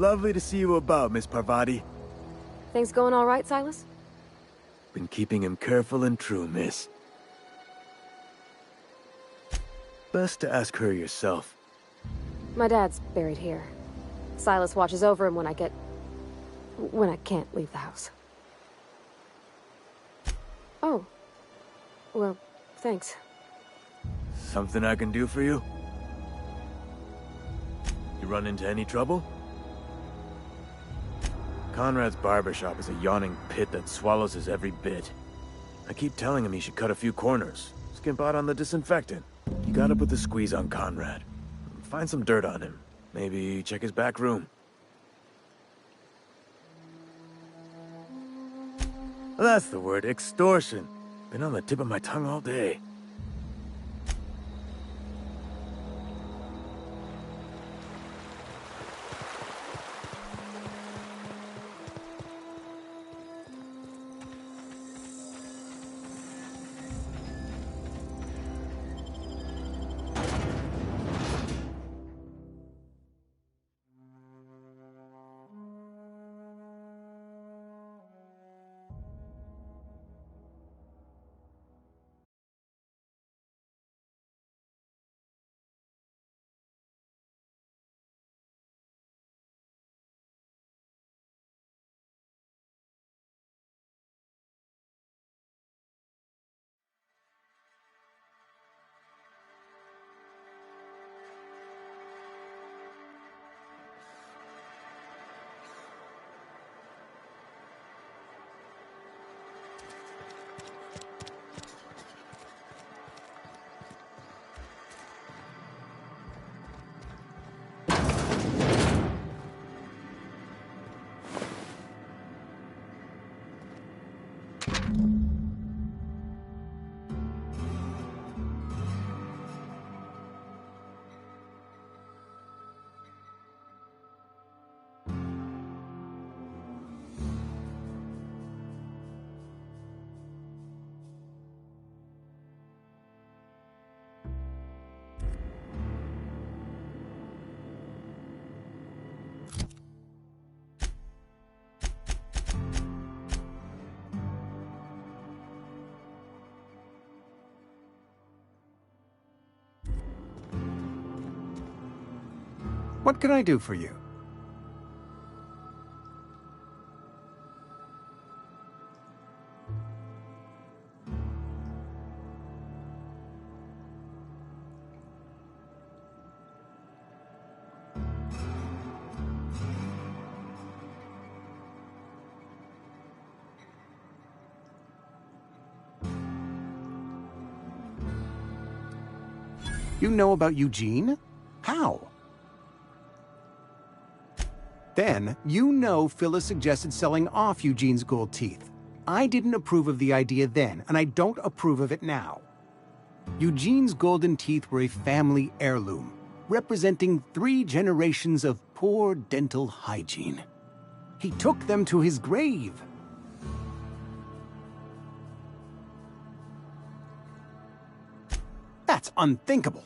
Lovely to see you about, Miss Parvati. Things going all right, Silas? Been keeping him careful and true, miss. Best to ask her yourself. My dad's buried here. Silas watches over him when I can't leave the house. Oh. Well, thanks. Something I can do for you? You run into any trouble? Conrad's barbershop is a yawning pit that swallows his every bit. I keep telling him he should cut a few corners, skimp out on the disinfectant. You gotta put the squeeze on Conrad. Find some dirt on him. Maybe check his back room. That's the word, extortion. Been on the tip of my tongue all day. What can I do for you? You know about Eugene? How? Then, you know Phyllis suggested selling off Eugene's gold teeth. I didn't approve of the idea then, and I don't approve of it now. Eugene's golden teeth were a family heirloom, representing 3 generations of poor dental hygiene. He took them to his grave. That's unthinkable.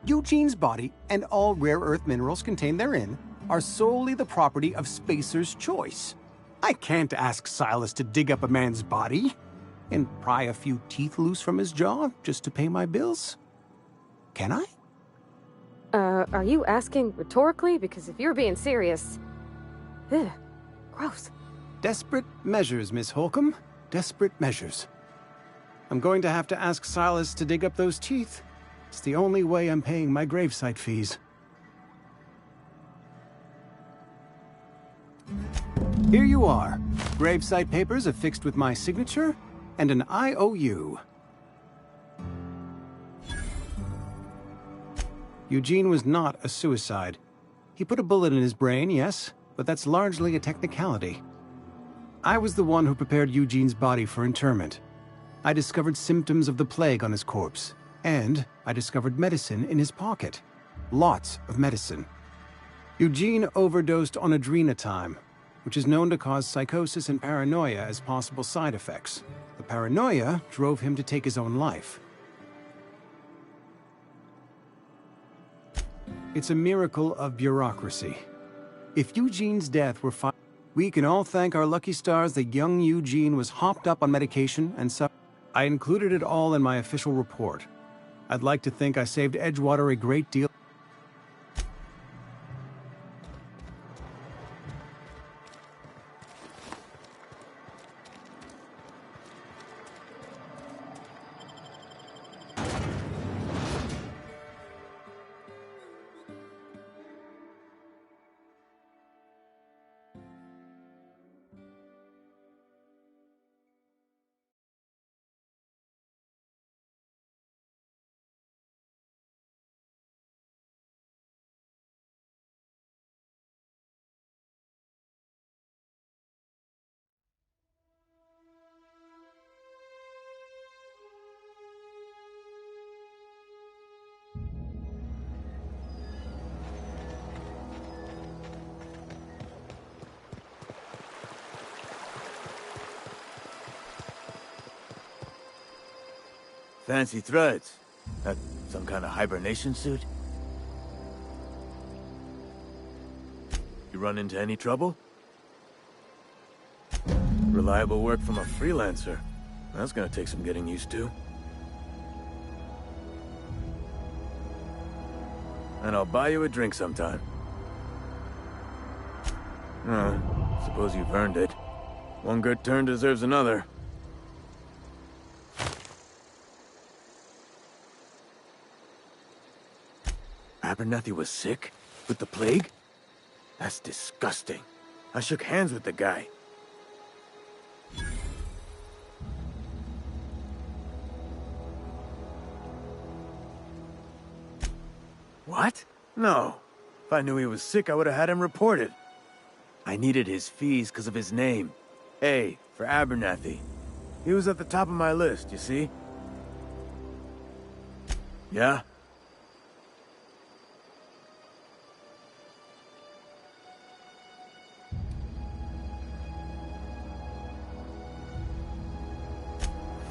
Eugene's body and all rare earth minerals contained therein are solely the property of Spacer's Choice. I can't ask Silas to dig up a man's body and pry a few teeth loose from his jaw just to pay my bills. Can I? Are you asking rhetorically? Because if you're being serious... Ugh, gross. Desperate measures, Miss Holcomb. Desperate measures. I'm going to have to ask Silas to dig up those teeth. It's the only way I'm paying my gravesite fees. Here you are. Gravesite papers affixed with my signature and an IOU. Eugene was not a suicide. He put a bullet in his brain, yes, but that's largely a technicality. I was the one who prepared Eugene's body for interment. I discovered symptoms of the plague on his corpse, and I discovered medicine in his pocket. Lots of medicine. Eugene overdosed on adrenatime, which is known to cause psychosis and paranoia as possible side effects. The paranoia drove him to take his own life. It's a miracle of bureaucracy. If Eugene's death were we can all thank our lucky stars that young Eugene was hopped up on medication and I included it all in my official report. I'd like to think I saved Edgewater a great deal. Fancy threads. That some kind of hibernation suit? You run into any trouble? Reliable work from a freelancer. That's gonna take some getting used to. And I'll buy you a drink sometime. Suppose you've earned it. One good turn deserves another. Abernathy was sick? With the plague? That's disgusting. I shook hands with the guy. What? No. If I knew he was sick, I would have had him reported. I needed his fees because of his name. A, for Abernathy. He was at the top of my list, you see? Yeah?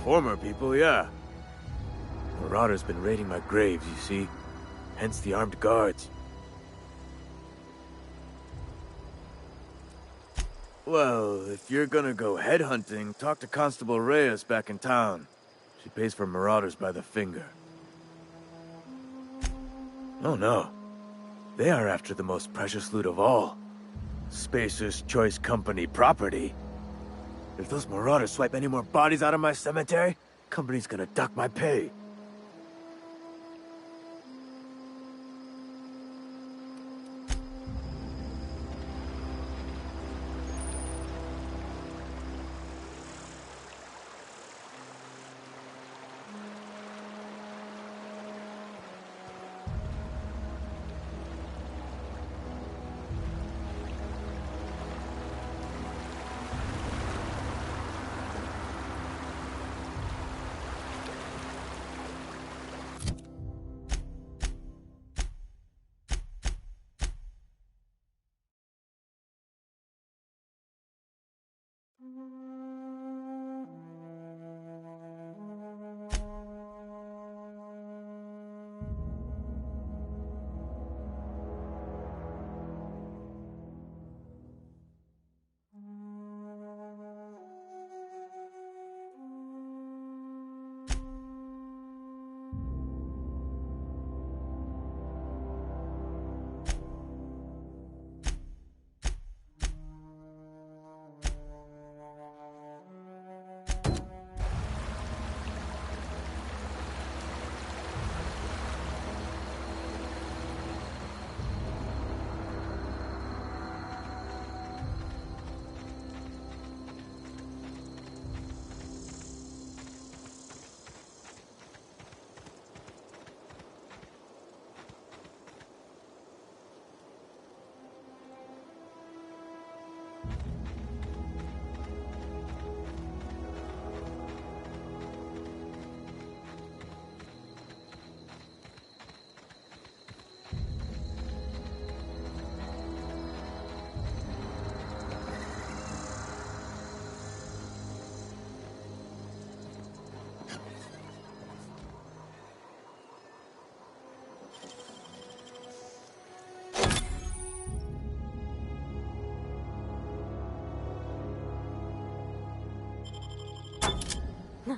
Former people, yeah. Marauder's been raiding my graves, you see. Hence the armed guards. Well, if you're gonna go headhunting, talk to Constable Reyes back in town. She pays for marauders by the finger. Oh no. They are after the most precious loot of all. Spacer's Choice Company property. If those marauders swipe any more bodies out of my cemetery, company's gonna duck my pay.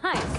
Nice.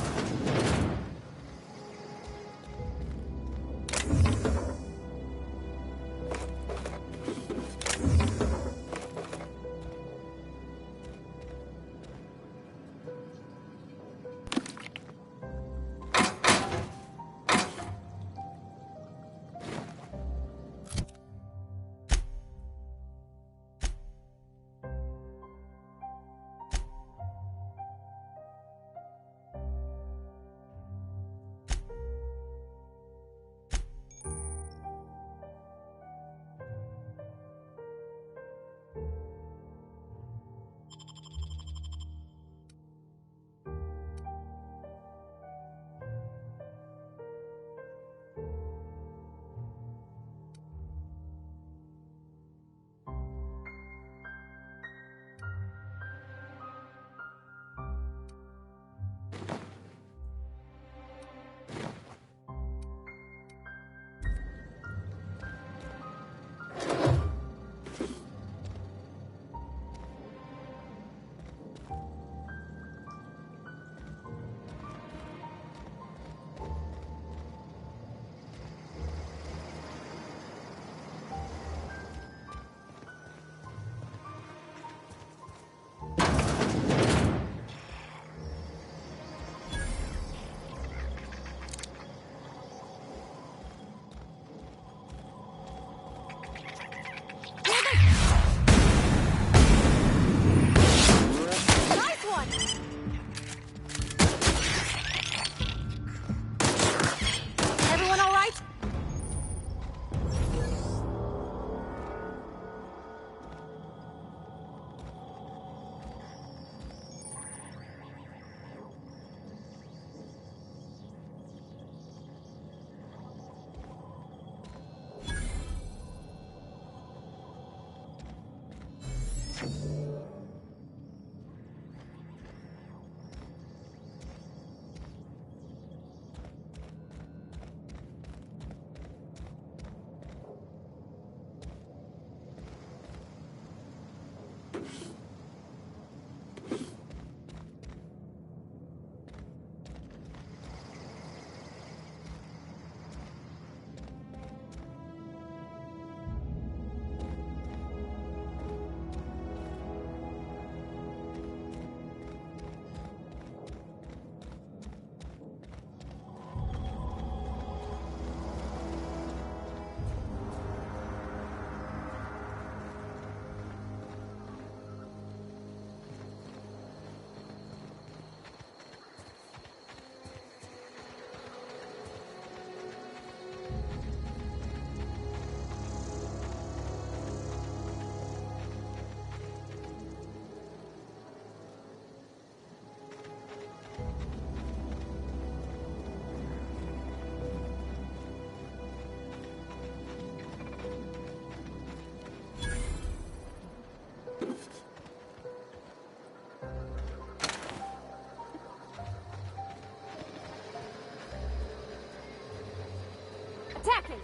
Attacking!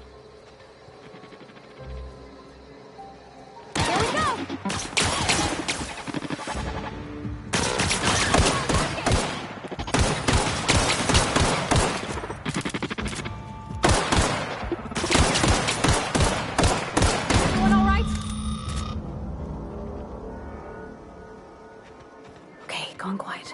Here we go! Everyone all right? Okay, gone quiet.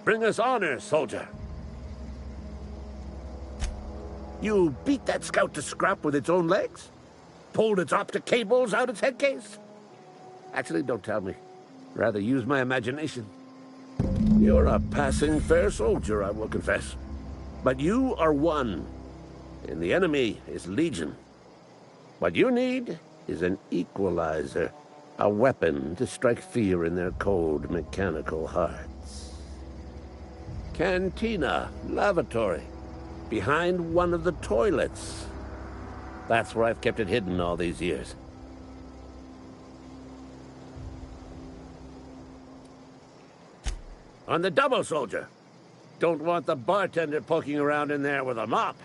Bring us honor, soldier. You beat that scout to scrap with its own legs? Pulled its optic cables out its head case? Actually, don't tell me. Rather use my imagination. You're a passing fair soldier, I will confess. But you are one, and the enemy is legion. What you need is an equalizer, a weapon to strike fear in their cold, mechanical hearts. Cantina, lavatory, behind one of the toilets. That's where I've kept it hidden all these years. On the double, soldier. Don't want the bartender poking around in there with a mop.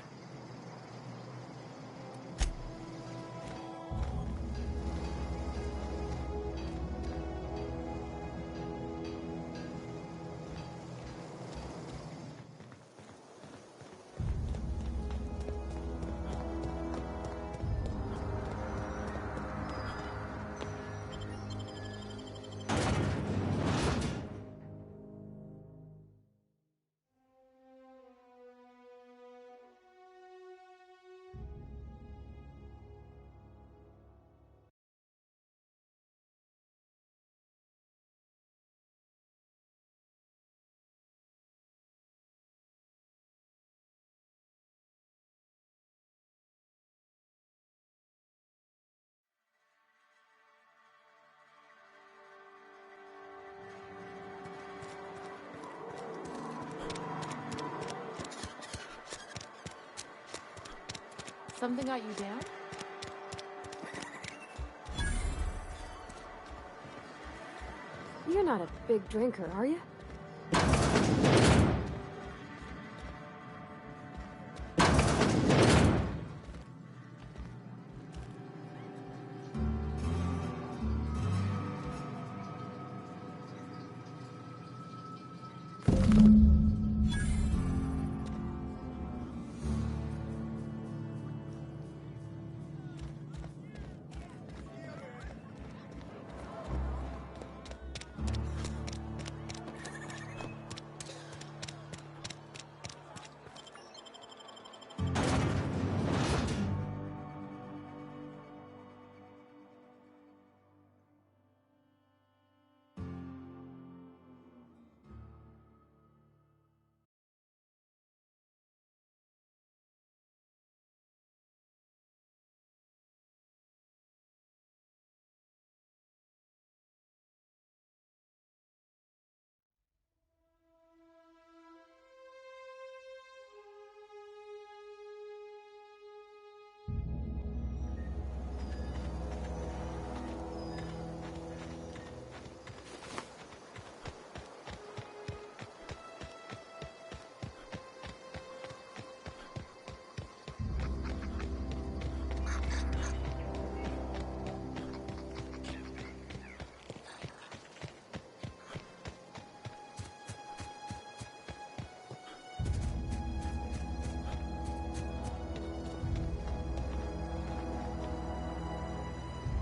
Something got you down? You're not a big drinker, are you?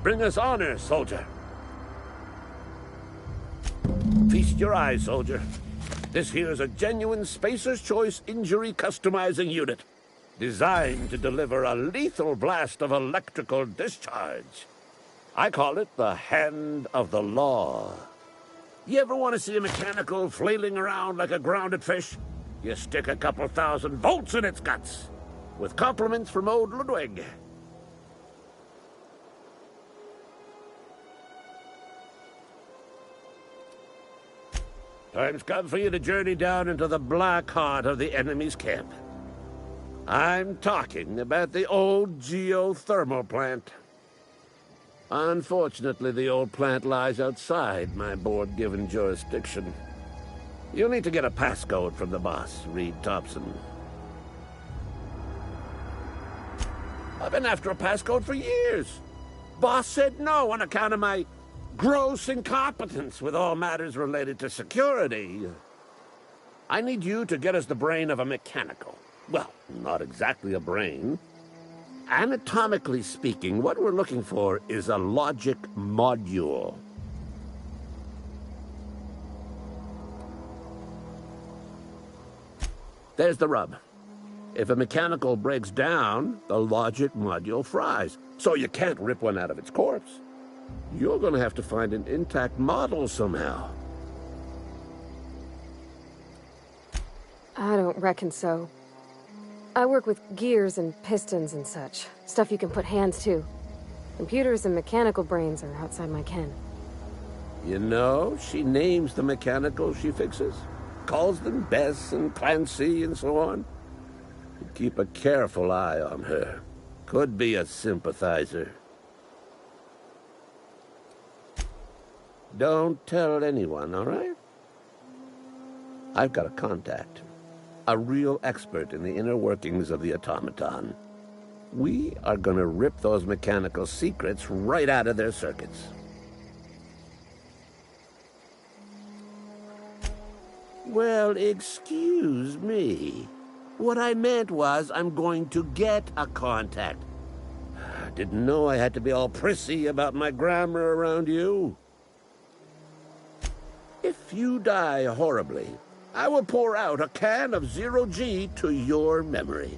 Bring us honor, soldier. Feast your eyes, soldier. This here's a genuine Spacer's Choice injury customizing unit, designed to deliver a lethal blast of electrical discharge. I call it the Hand of the Law. You ever want to see a mechanical flailing around like a grounded fish? You stick a couple thousand volts in its guts. With compliments from old Ludwig. Time's come for you to journey down into the black heart of the enemy's camp. I'm talking about the old geothermal plant. Unfortunately, the old plant lies outside my board-given jurisdiction. You'll need to get a passcode from the boss, Reed Thompson. I've been after a passcode for years. Boss said no on account of my gross incompetence with all matters related to security. I need you to get us the brain of a mechanical. Well, not exactly a brain. Anatomically speaking, what we're looking for is a logic module. There's the rub. If a mechanical breaks down, the logic module fries, so you can't rip one out of its corpse. You're gonna have to find an intact model somehow. I don't reckon so. I work with gears and pistons and such. Stuff you can put hands to. Computers and mechanical brains are outside my ken. You know, she names the mechanicals she fixes. Calls them Bess and Clancy and so on. Keep a careful eye on her. Could be a sympathizer. Don't tell anyone, all right? I've got a contact. A real expert in the inner workings of the automaton. We are gonna rip those mechanical secrets right out of their circuits. Well, excuse me. What I meant was I'm going to get a contact. Didn't know I had to be all prissy about my grammar around you. If you die horribly, I will pour out a can of Zero-G to your memory.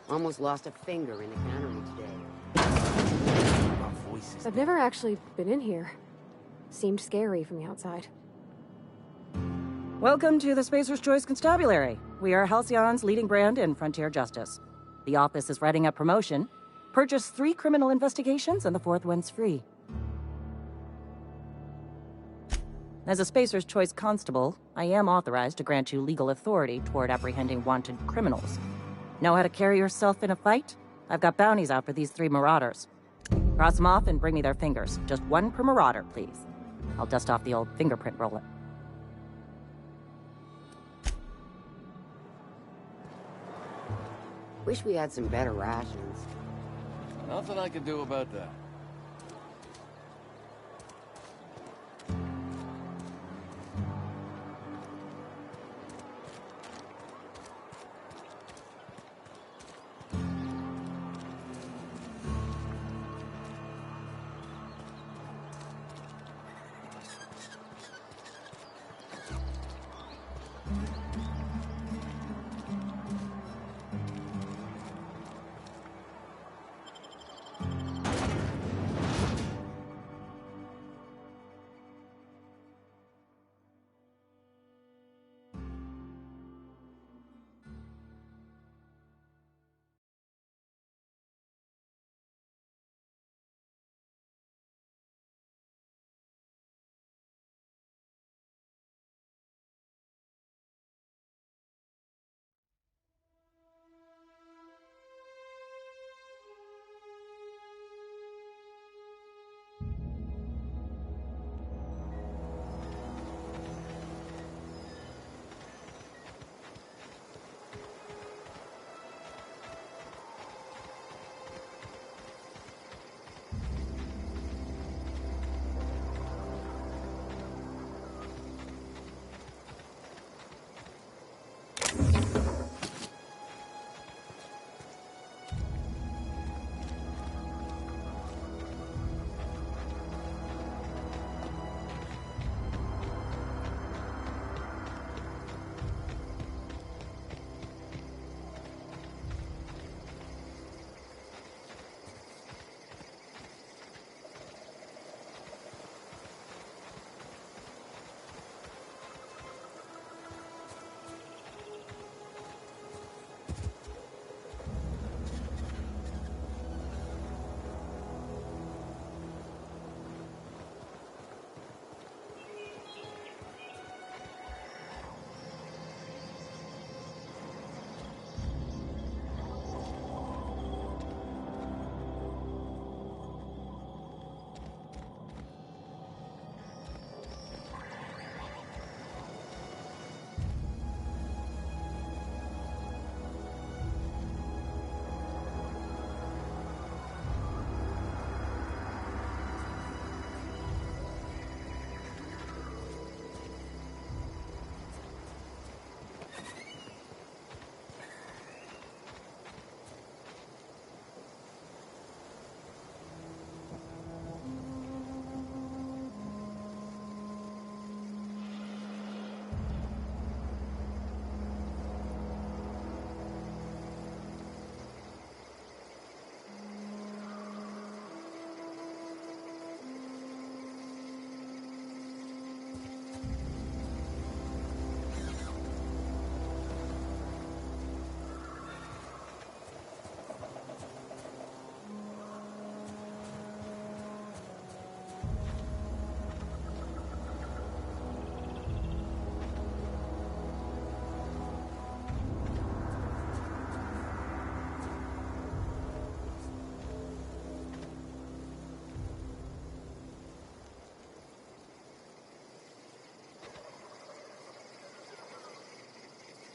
Almost lost a finger in the cannery today. I've never actually been in here. Seemed scary from the outside. Welcome to the Spacer's Choice Constabulary. We are Halcyon's leading brand in frontier justice. The office is writing up promotion. Purchase 3 criminal investigations and the 4th one's free. As a Spacer's Choice constable, I am authorized to grant you legal authority toward apprehending wanted criminals. Know how to carry yourself in a fight? I've got bounties out for these 3 marauders. Cross them off and bring me their fingers. Just 1 per marauder, please. I'll dust off the old fingerprint roller. Wish we had some better rations. Nothing I can do about that.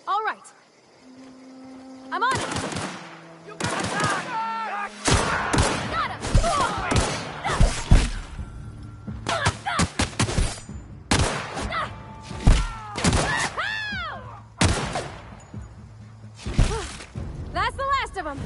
All right. I'm on it. You got him. That's the last of them.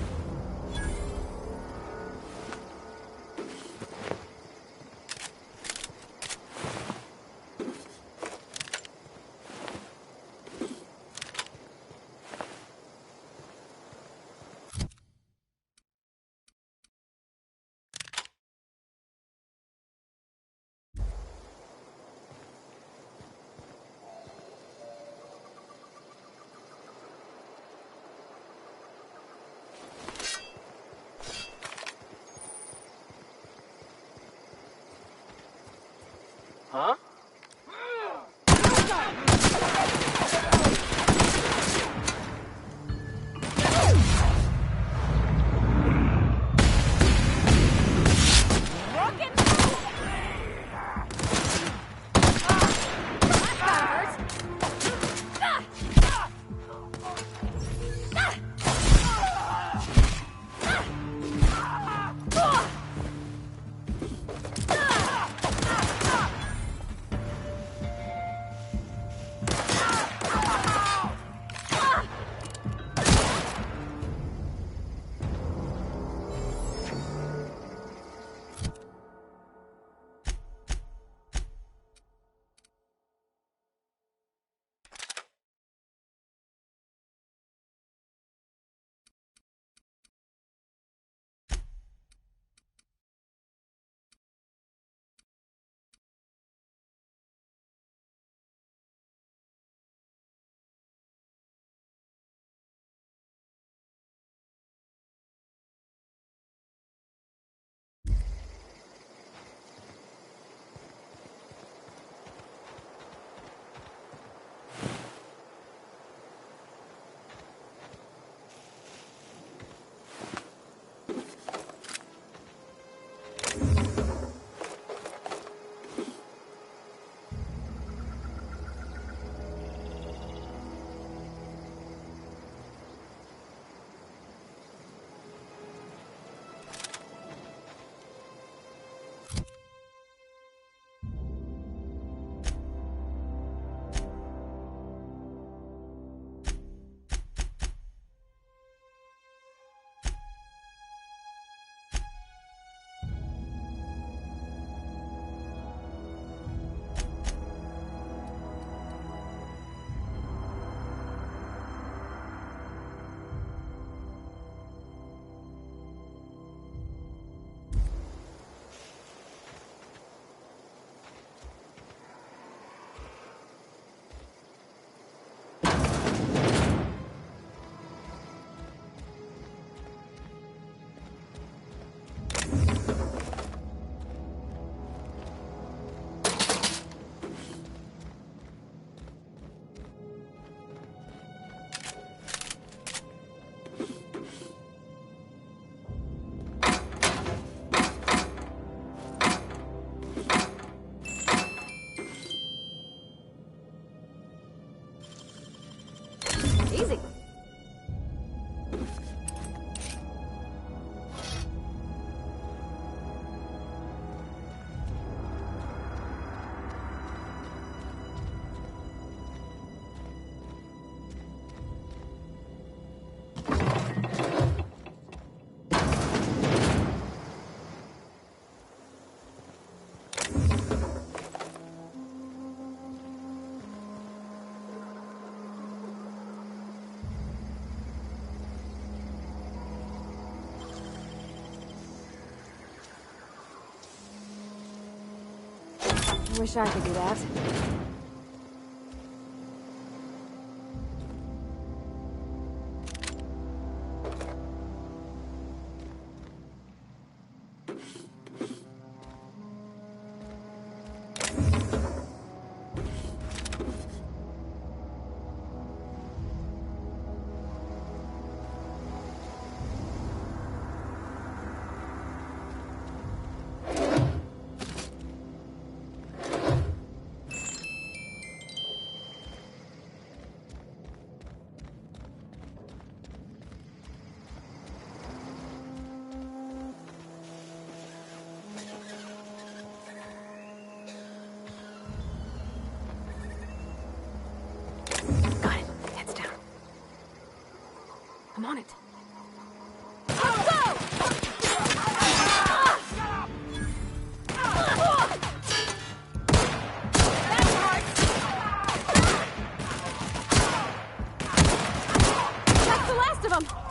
Wish I could do that. I'm on it. That's the last of them!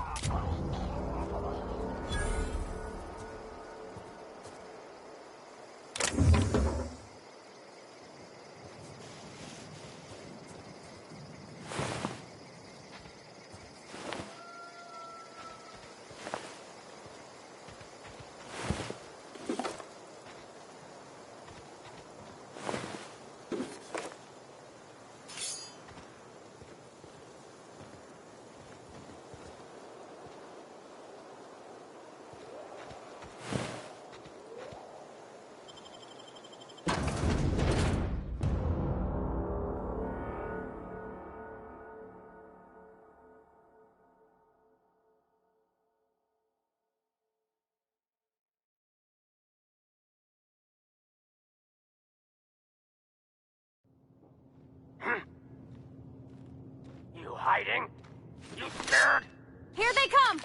You hiding? You scared? Here they come!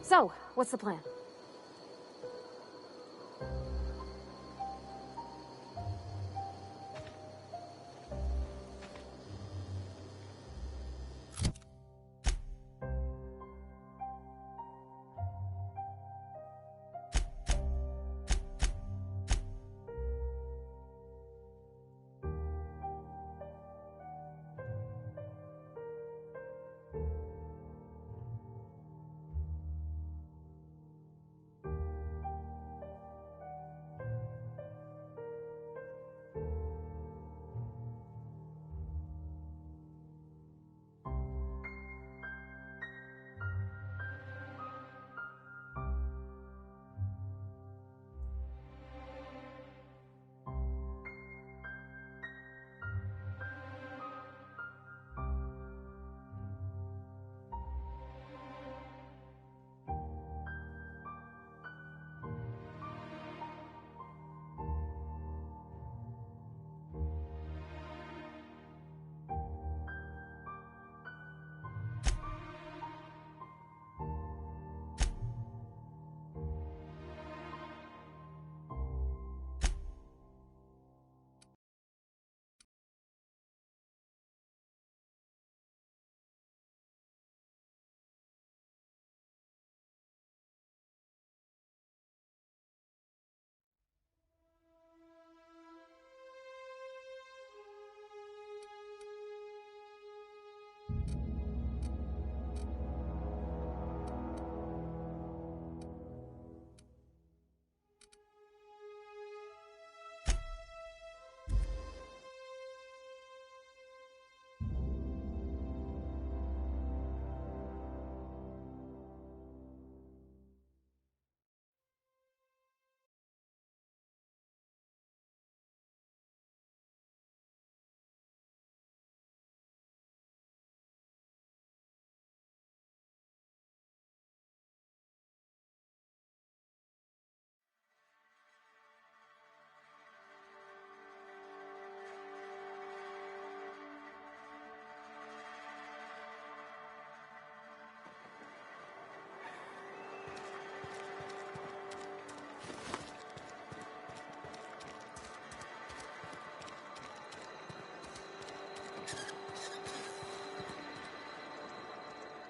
So, what's the plan?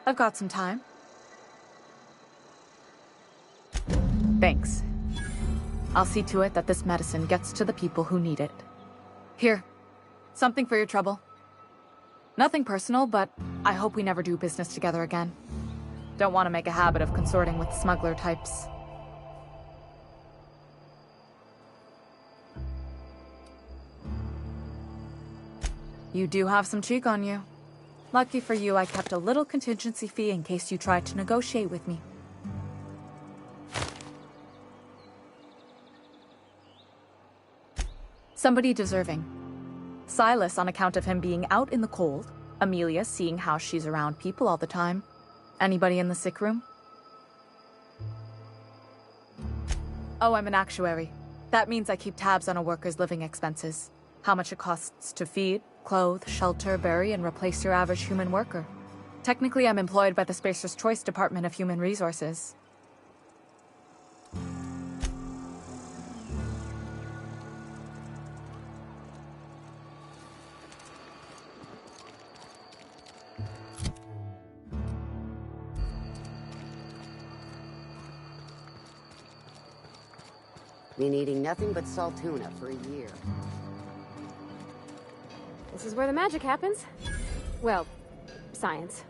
I've got some time. Thanks. I'll see to it that this medicine gets to the people who need it. Here, something for your trouble. Nothing personal, but I hope we never do business together again. Don't want to make a habit of consorting with smuggler types. You do have some cheek on you. Lucky for you, I kept a little contingency fee in case you tried to negotiate with me. Somebody deserving. Silas on account of him being out in the cold. Amelia seeing how she's around people all the time. Anybody in the sick room? Oh, I'm an actuary. That means I keep tabs on a worker's living expenses. How much it costs to feed, clothe, shelter, bury, and replace your average human worker. Technically, I'm employed by the Spacer's Choice Department of Human Resources. Been eating nothing but salt tuna for a year. This is where the magic happens. Well, science.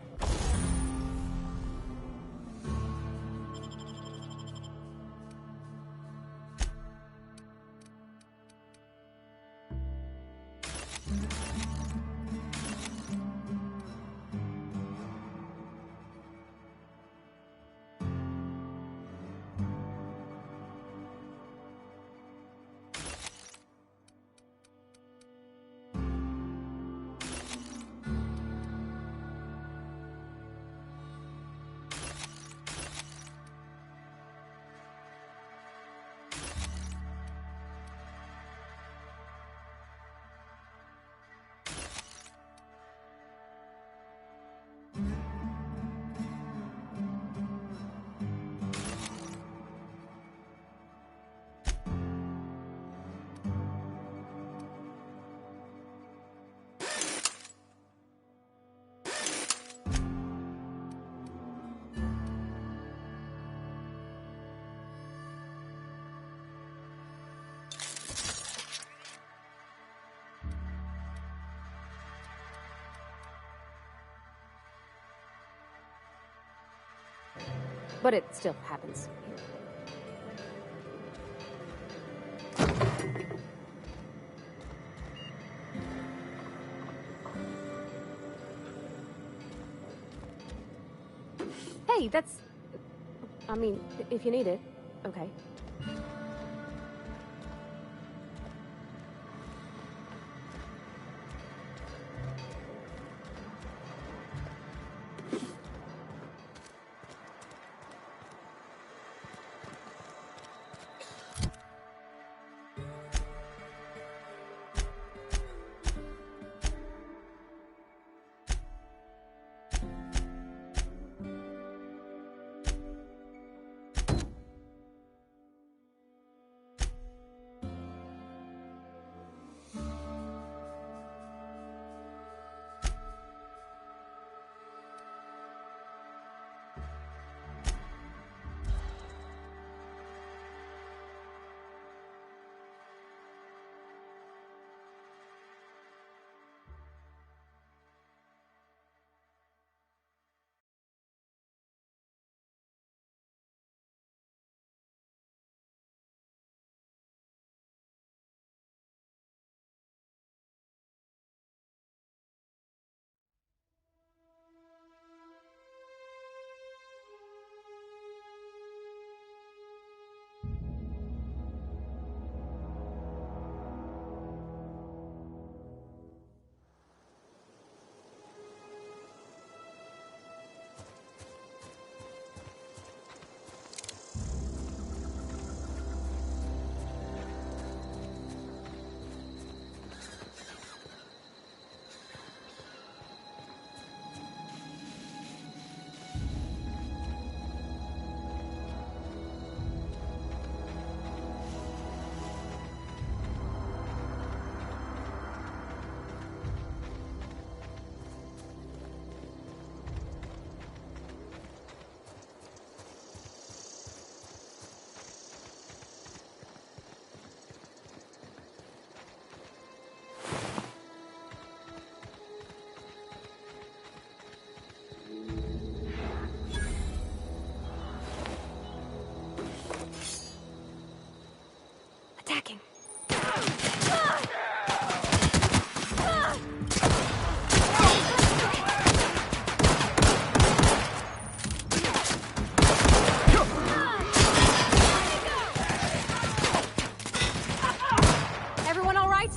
but it still happens here. Hey, that's... I mean, if you need it, okay. Attacking. Everyone all right?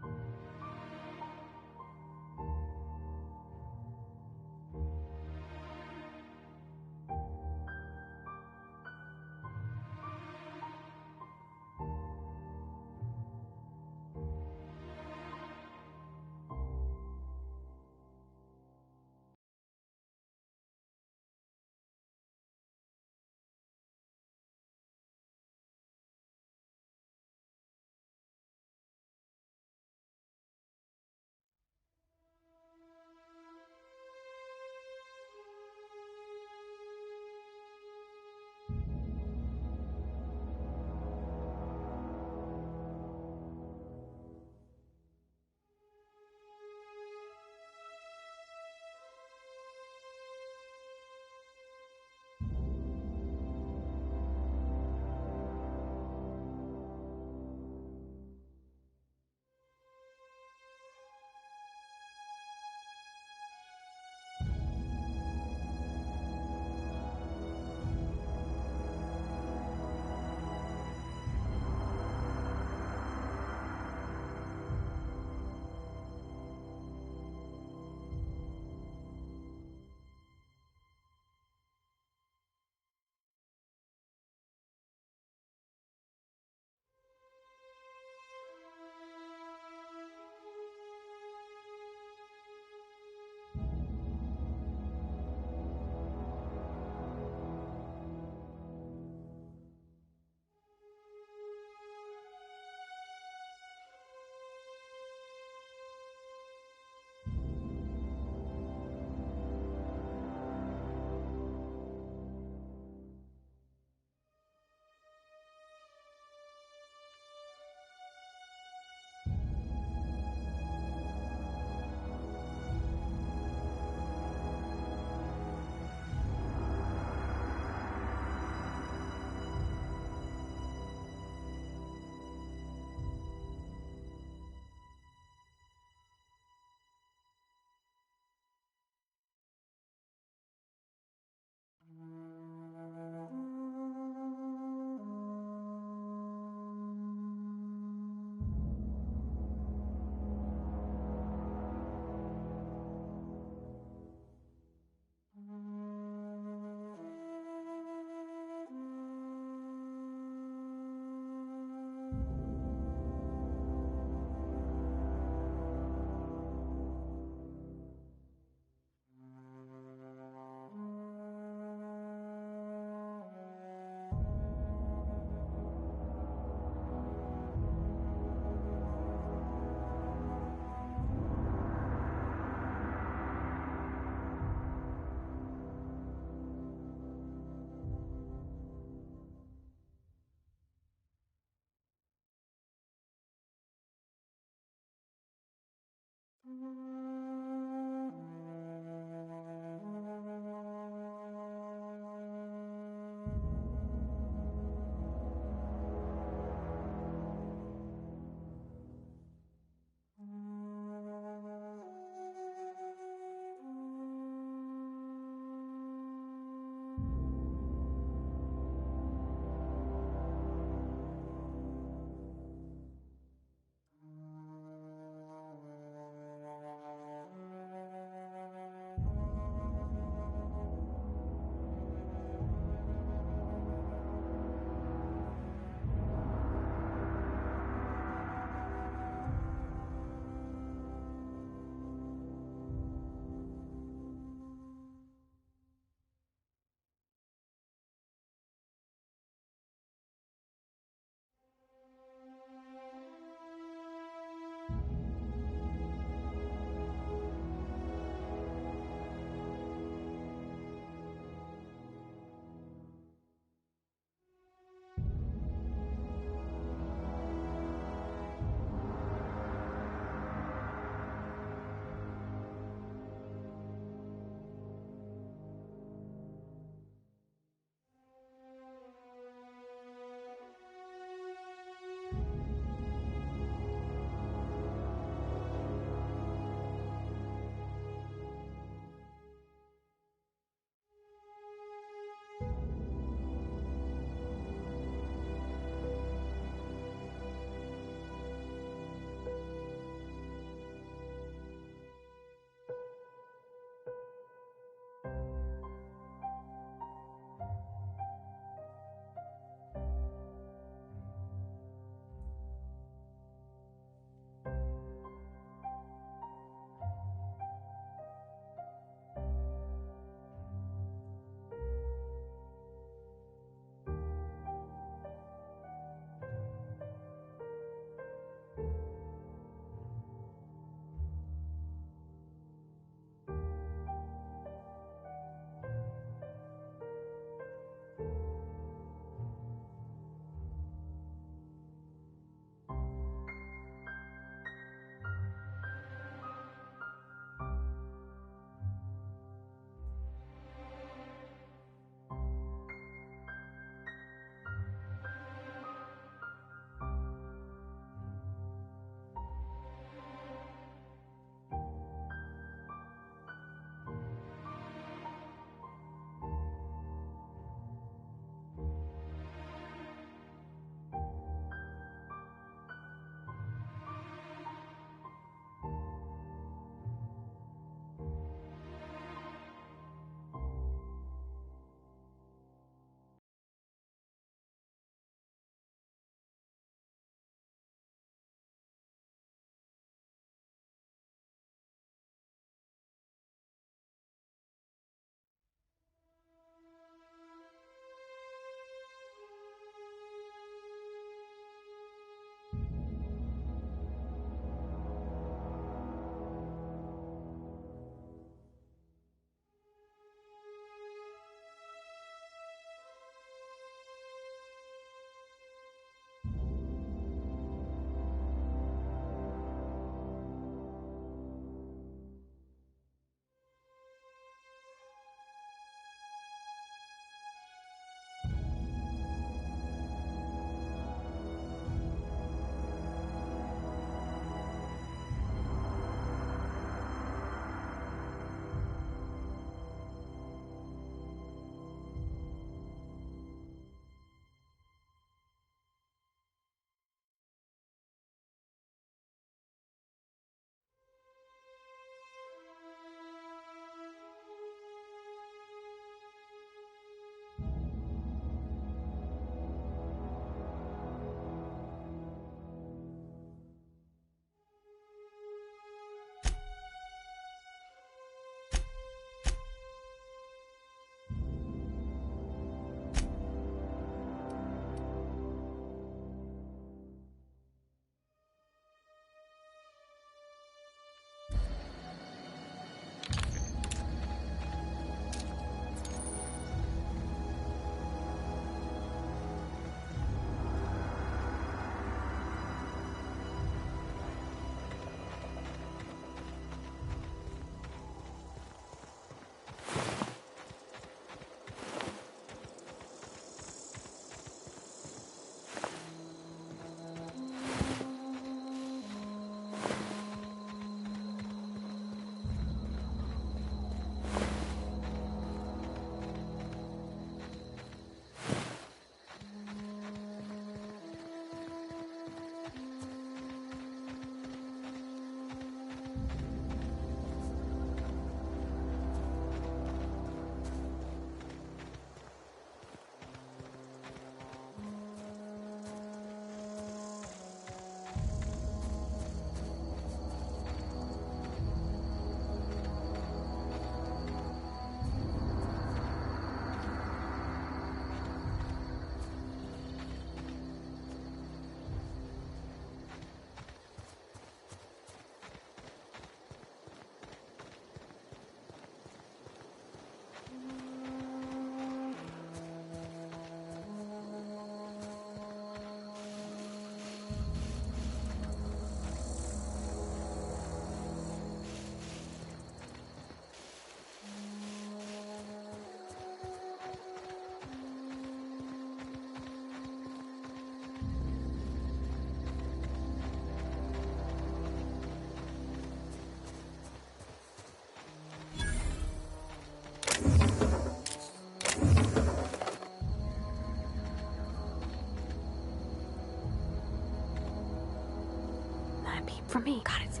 from me. Got it.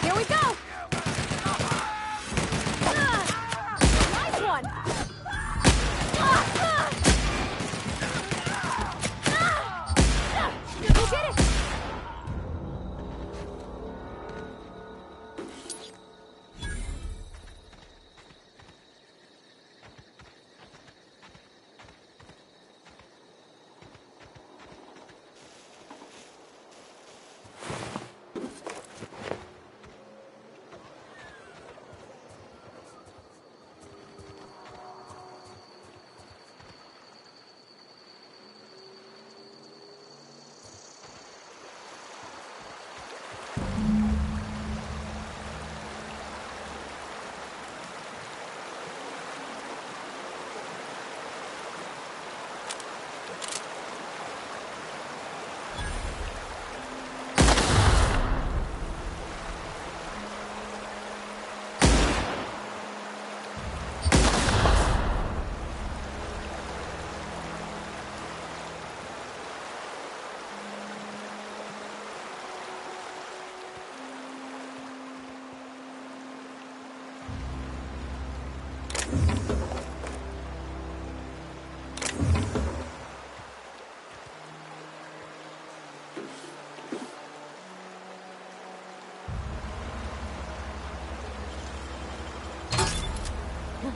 Here we go! Nice one! You did it!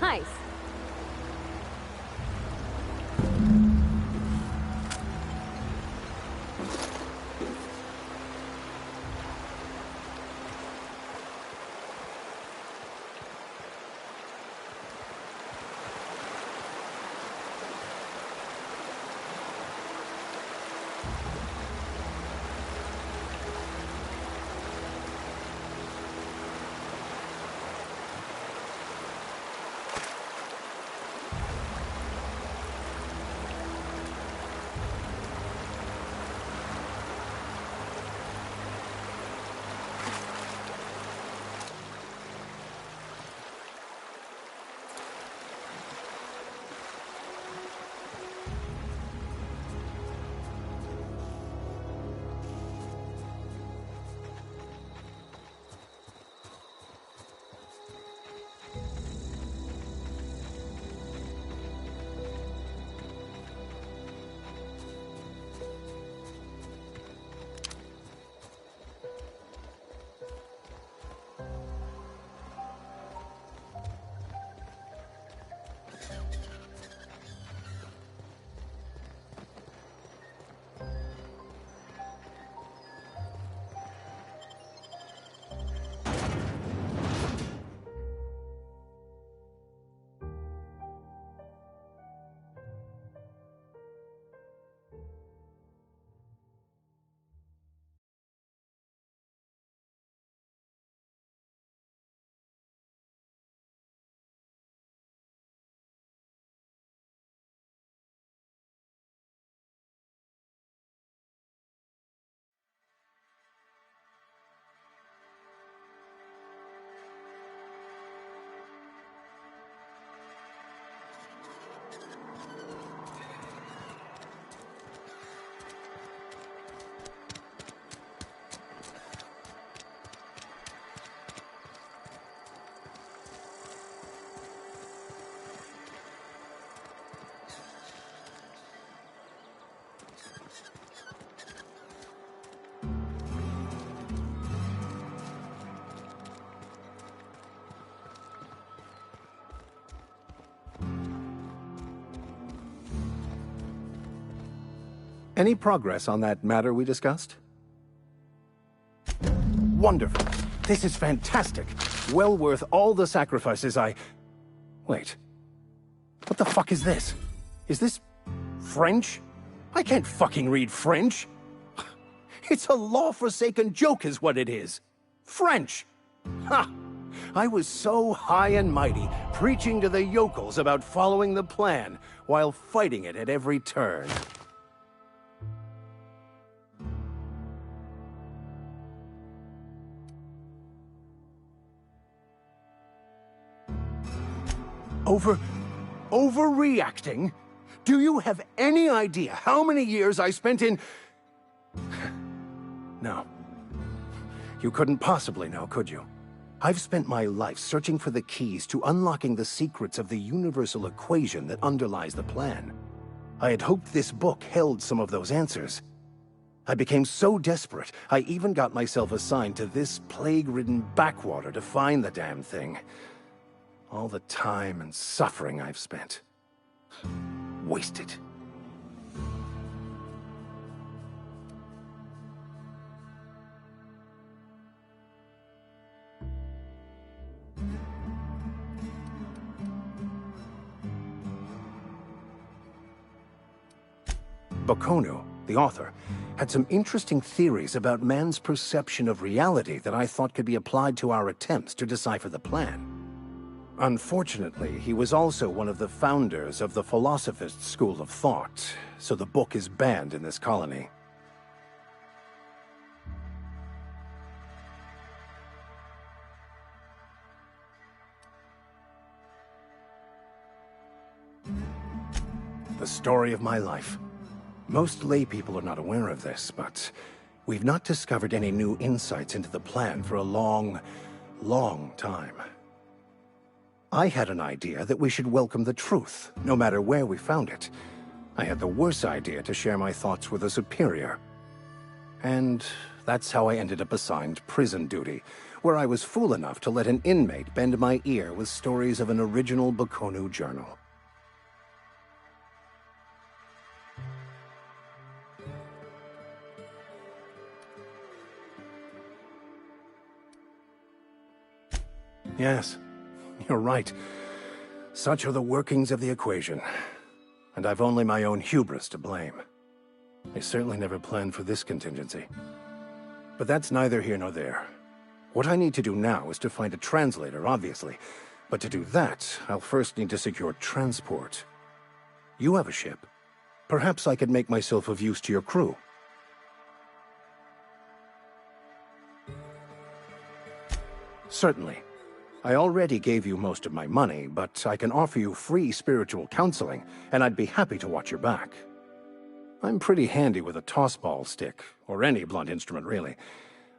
Nice. Any progress on that matter we discussed? Wonderful. This is fantastic. Well worth all the sacrifices I... Wait. What the fuck is this? Is this... French? I can't fucking read French. It's a law-forsaken joke is what it is. French. Ha! I was so high and mighty, preaching to the yokels about following the plan, while fighting it at every turn. Overreacting? Do you have any idea how many years I spent in... No. You couldn't possibly know, could you? I've spent my life searching for the keys to unlocking the secrets of the universal equation that underlies the plan. I had hoped this book held some of those answers. I became so desperate, I even got myself assigned to this plague-ridden backwater to find the damn thing. All the time and suffering I've spent. Wasted. Bokonu, the author, had some interesting theories about man's perception of reality that I thought could be applied to our attempts to decipher the plan. Unfortunately, he was also one of the founders of the Philosophist school of thought, so the book is banned in this colony. The story of my life. Most laypeople are not aware of this, but we've not discovered any new insights into the plan for a long, long time. I had an idea that we should welcome the truth, no matter where we found it. I had the worse idea to share my thoughts with a superior. And that's how I ended up assigned prison duty, where I was fool enough to let an inmate bend my ear with stories of an original Bokonu journal. Yes, you're right. Such are the workings of the equation. And I've only my own hubris to blame. I certainly never planned for this contingency. But that's neither here nor there. What I need to do now is to find a translator, obviously. But to do that, I'll first need to secure transport. You have a ship. Perhaps I could make myself of use to your crew. Certainly. I already gave you most of my money, but I can offer you free spiritual counseling, and I'd be happy to watch your back. I'm pretty handy with a tossball stick, or any blunt instrument, really.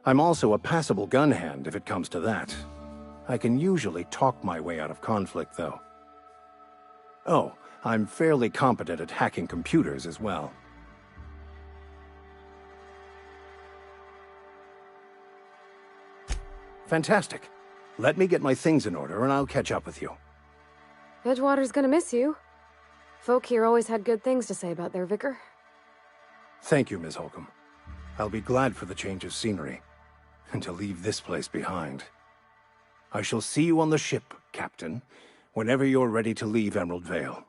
I'm also a passable gun hand, if it comes to that. I can usually talk my way out of conflict, though. Oh, I'm fairly competent at hacking computers as well. Fantastic. Let me get my things in order, and I'll catch up with you. Edgewater's gonna miss you. Folk here always had good things to say about their vicar. Thank you, Ms. Holcomb. I'll be glad for the change of scenery, and to leave this place behind. I shall see you on the ship, Captain, whenever you're ready to leave Emerald Vale.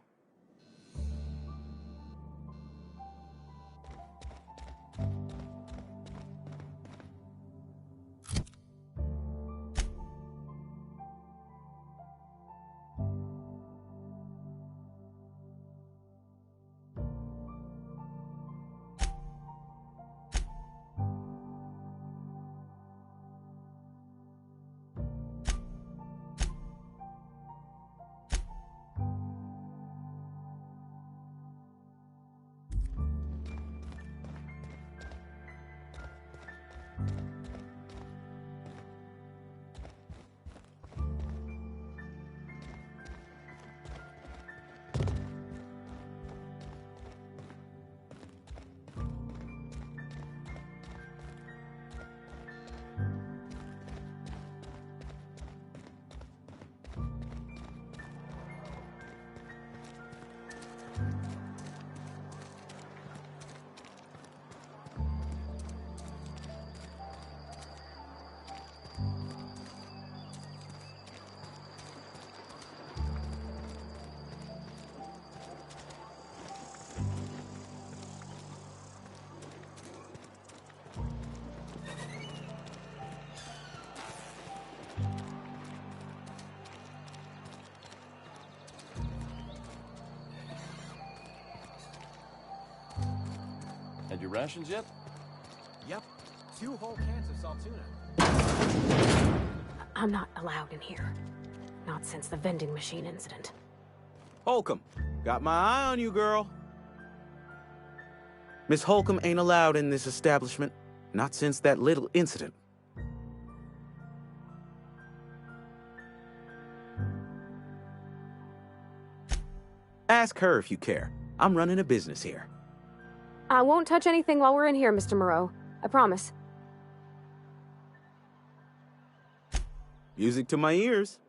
Had your rations yet? Yep. 2 whole cans of salt tuna. I'm not allowed in here. Not since the vending machine incident. Holcomb, got my eye on you, girl. Miss Holcomb ain't allowed in this establishment. Not since that little incident. Ask her if you care. I'm running a business here. I won't touch anything while we're in here, Mr. Moreau. I promise. Music to my ears.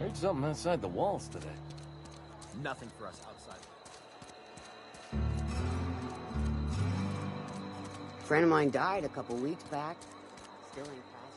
Heard something outside the walls today. Nothing for us outside. A friend of mine died a couple weeks back. Still ain't passed.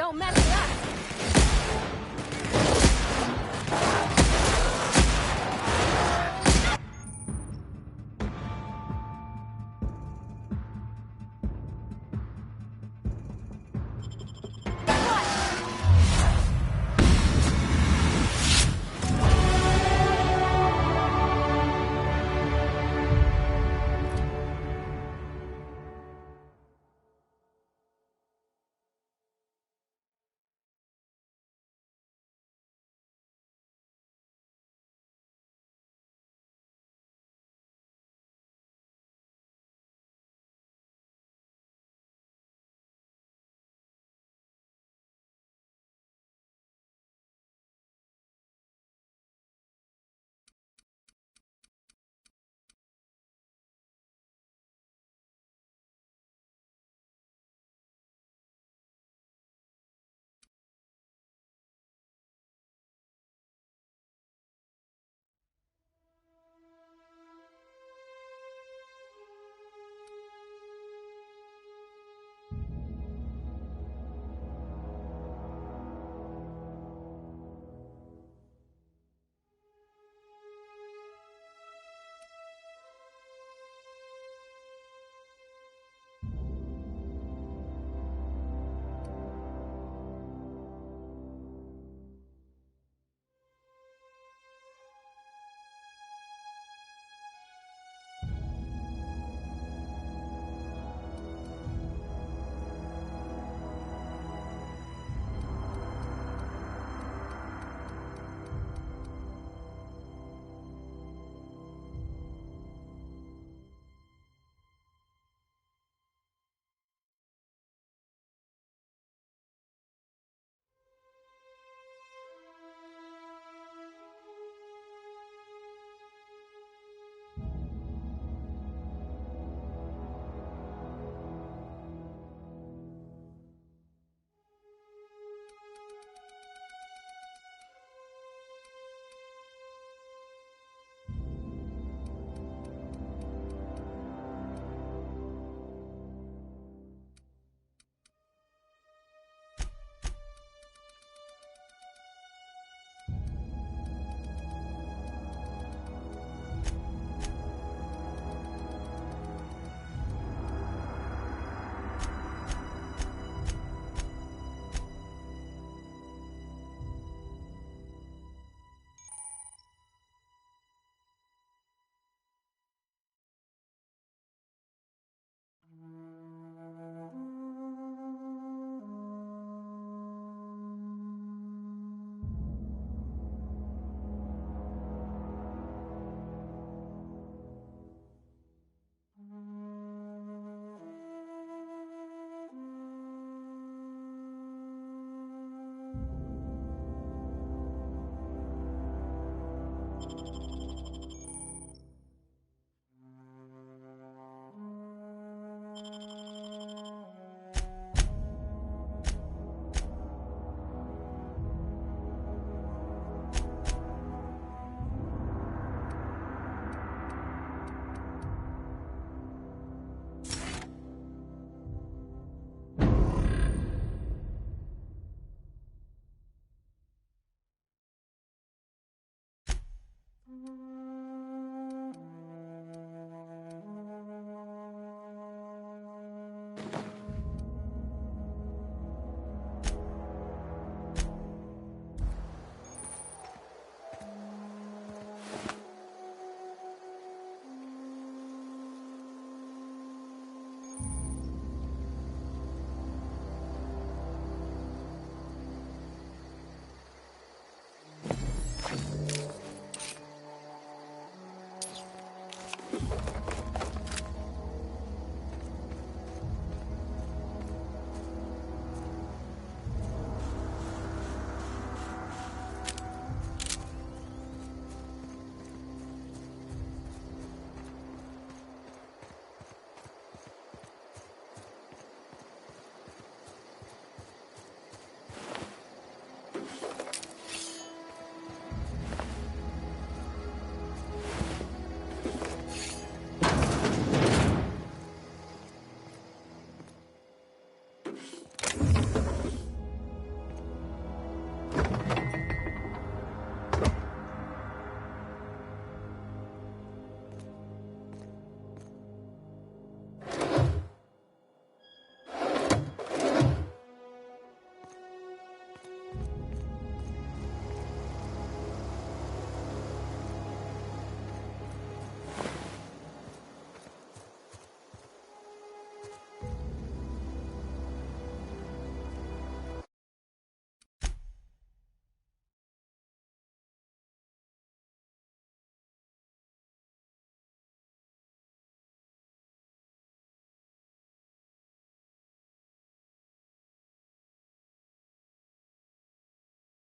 Don't mess with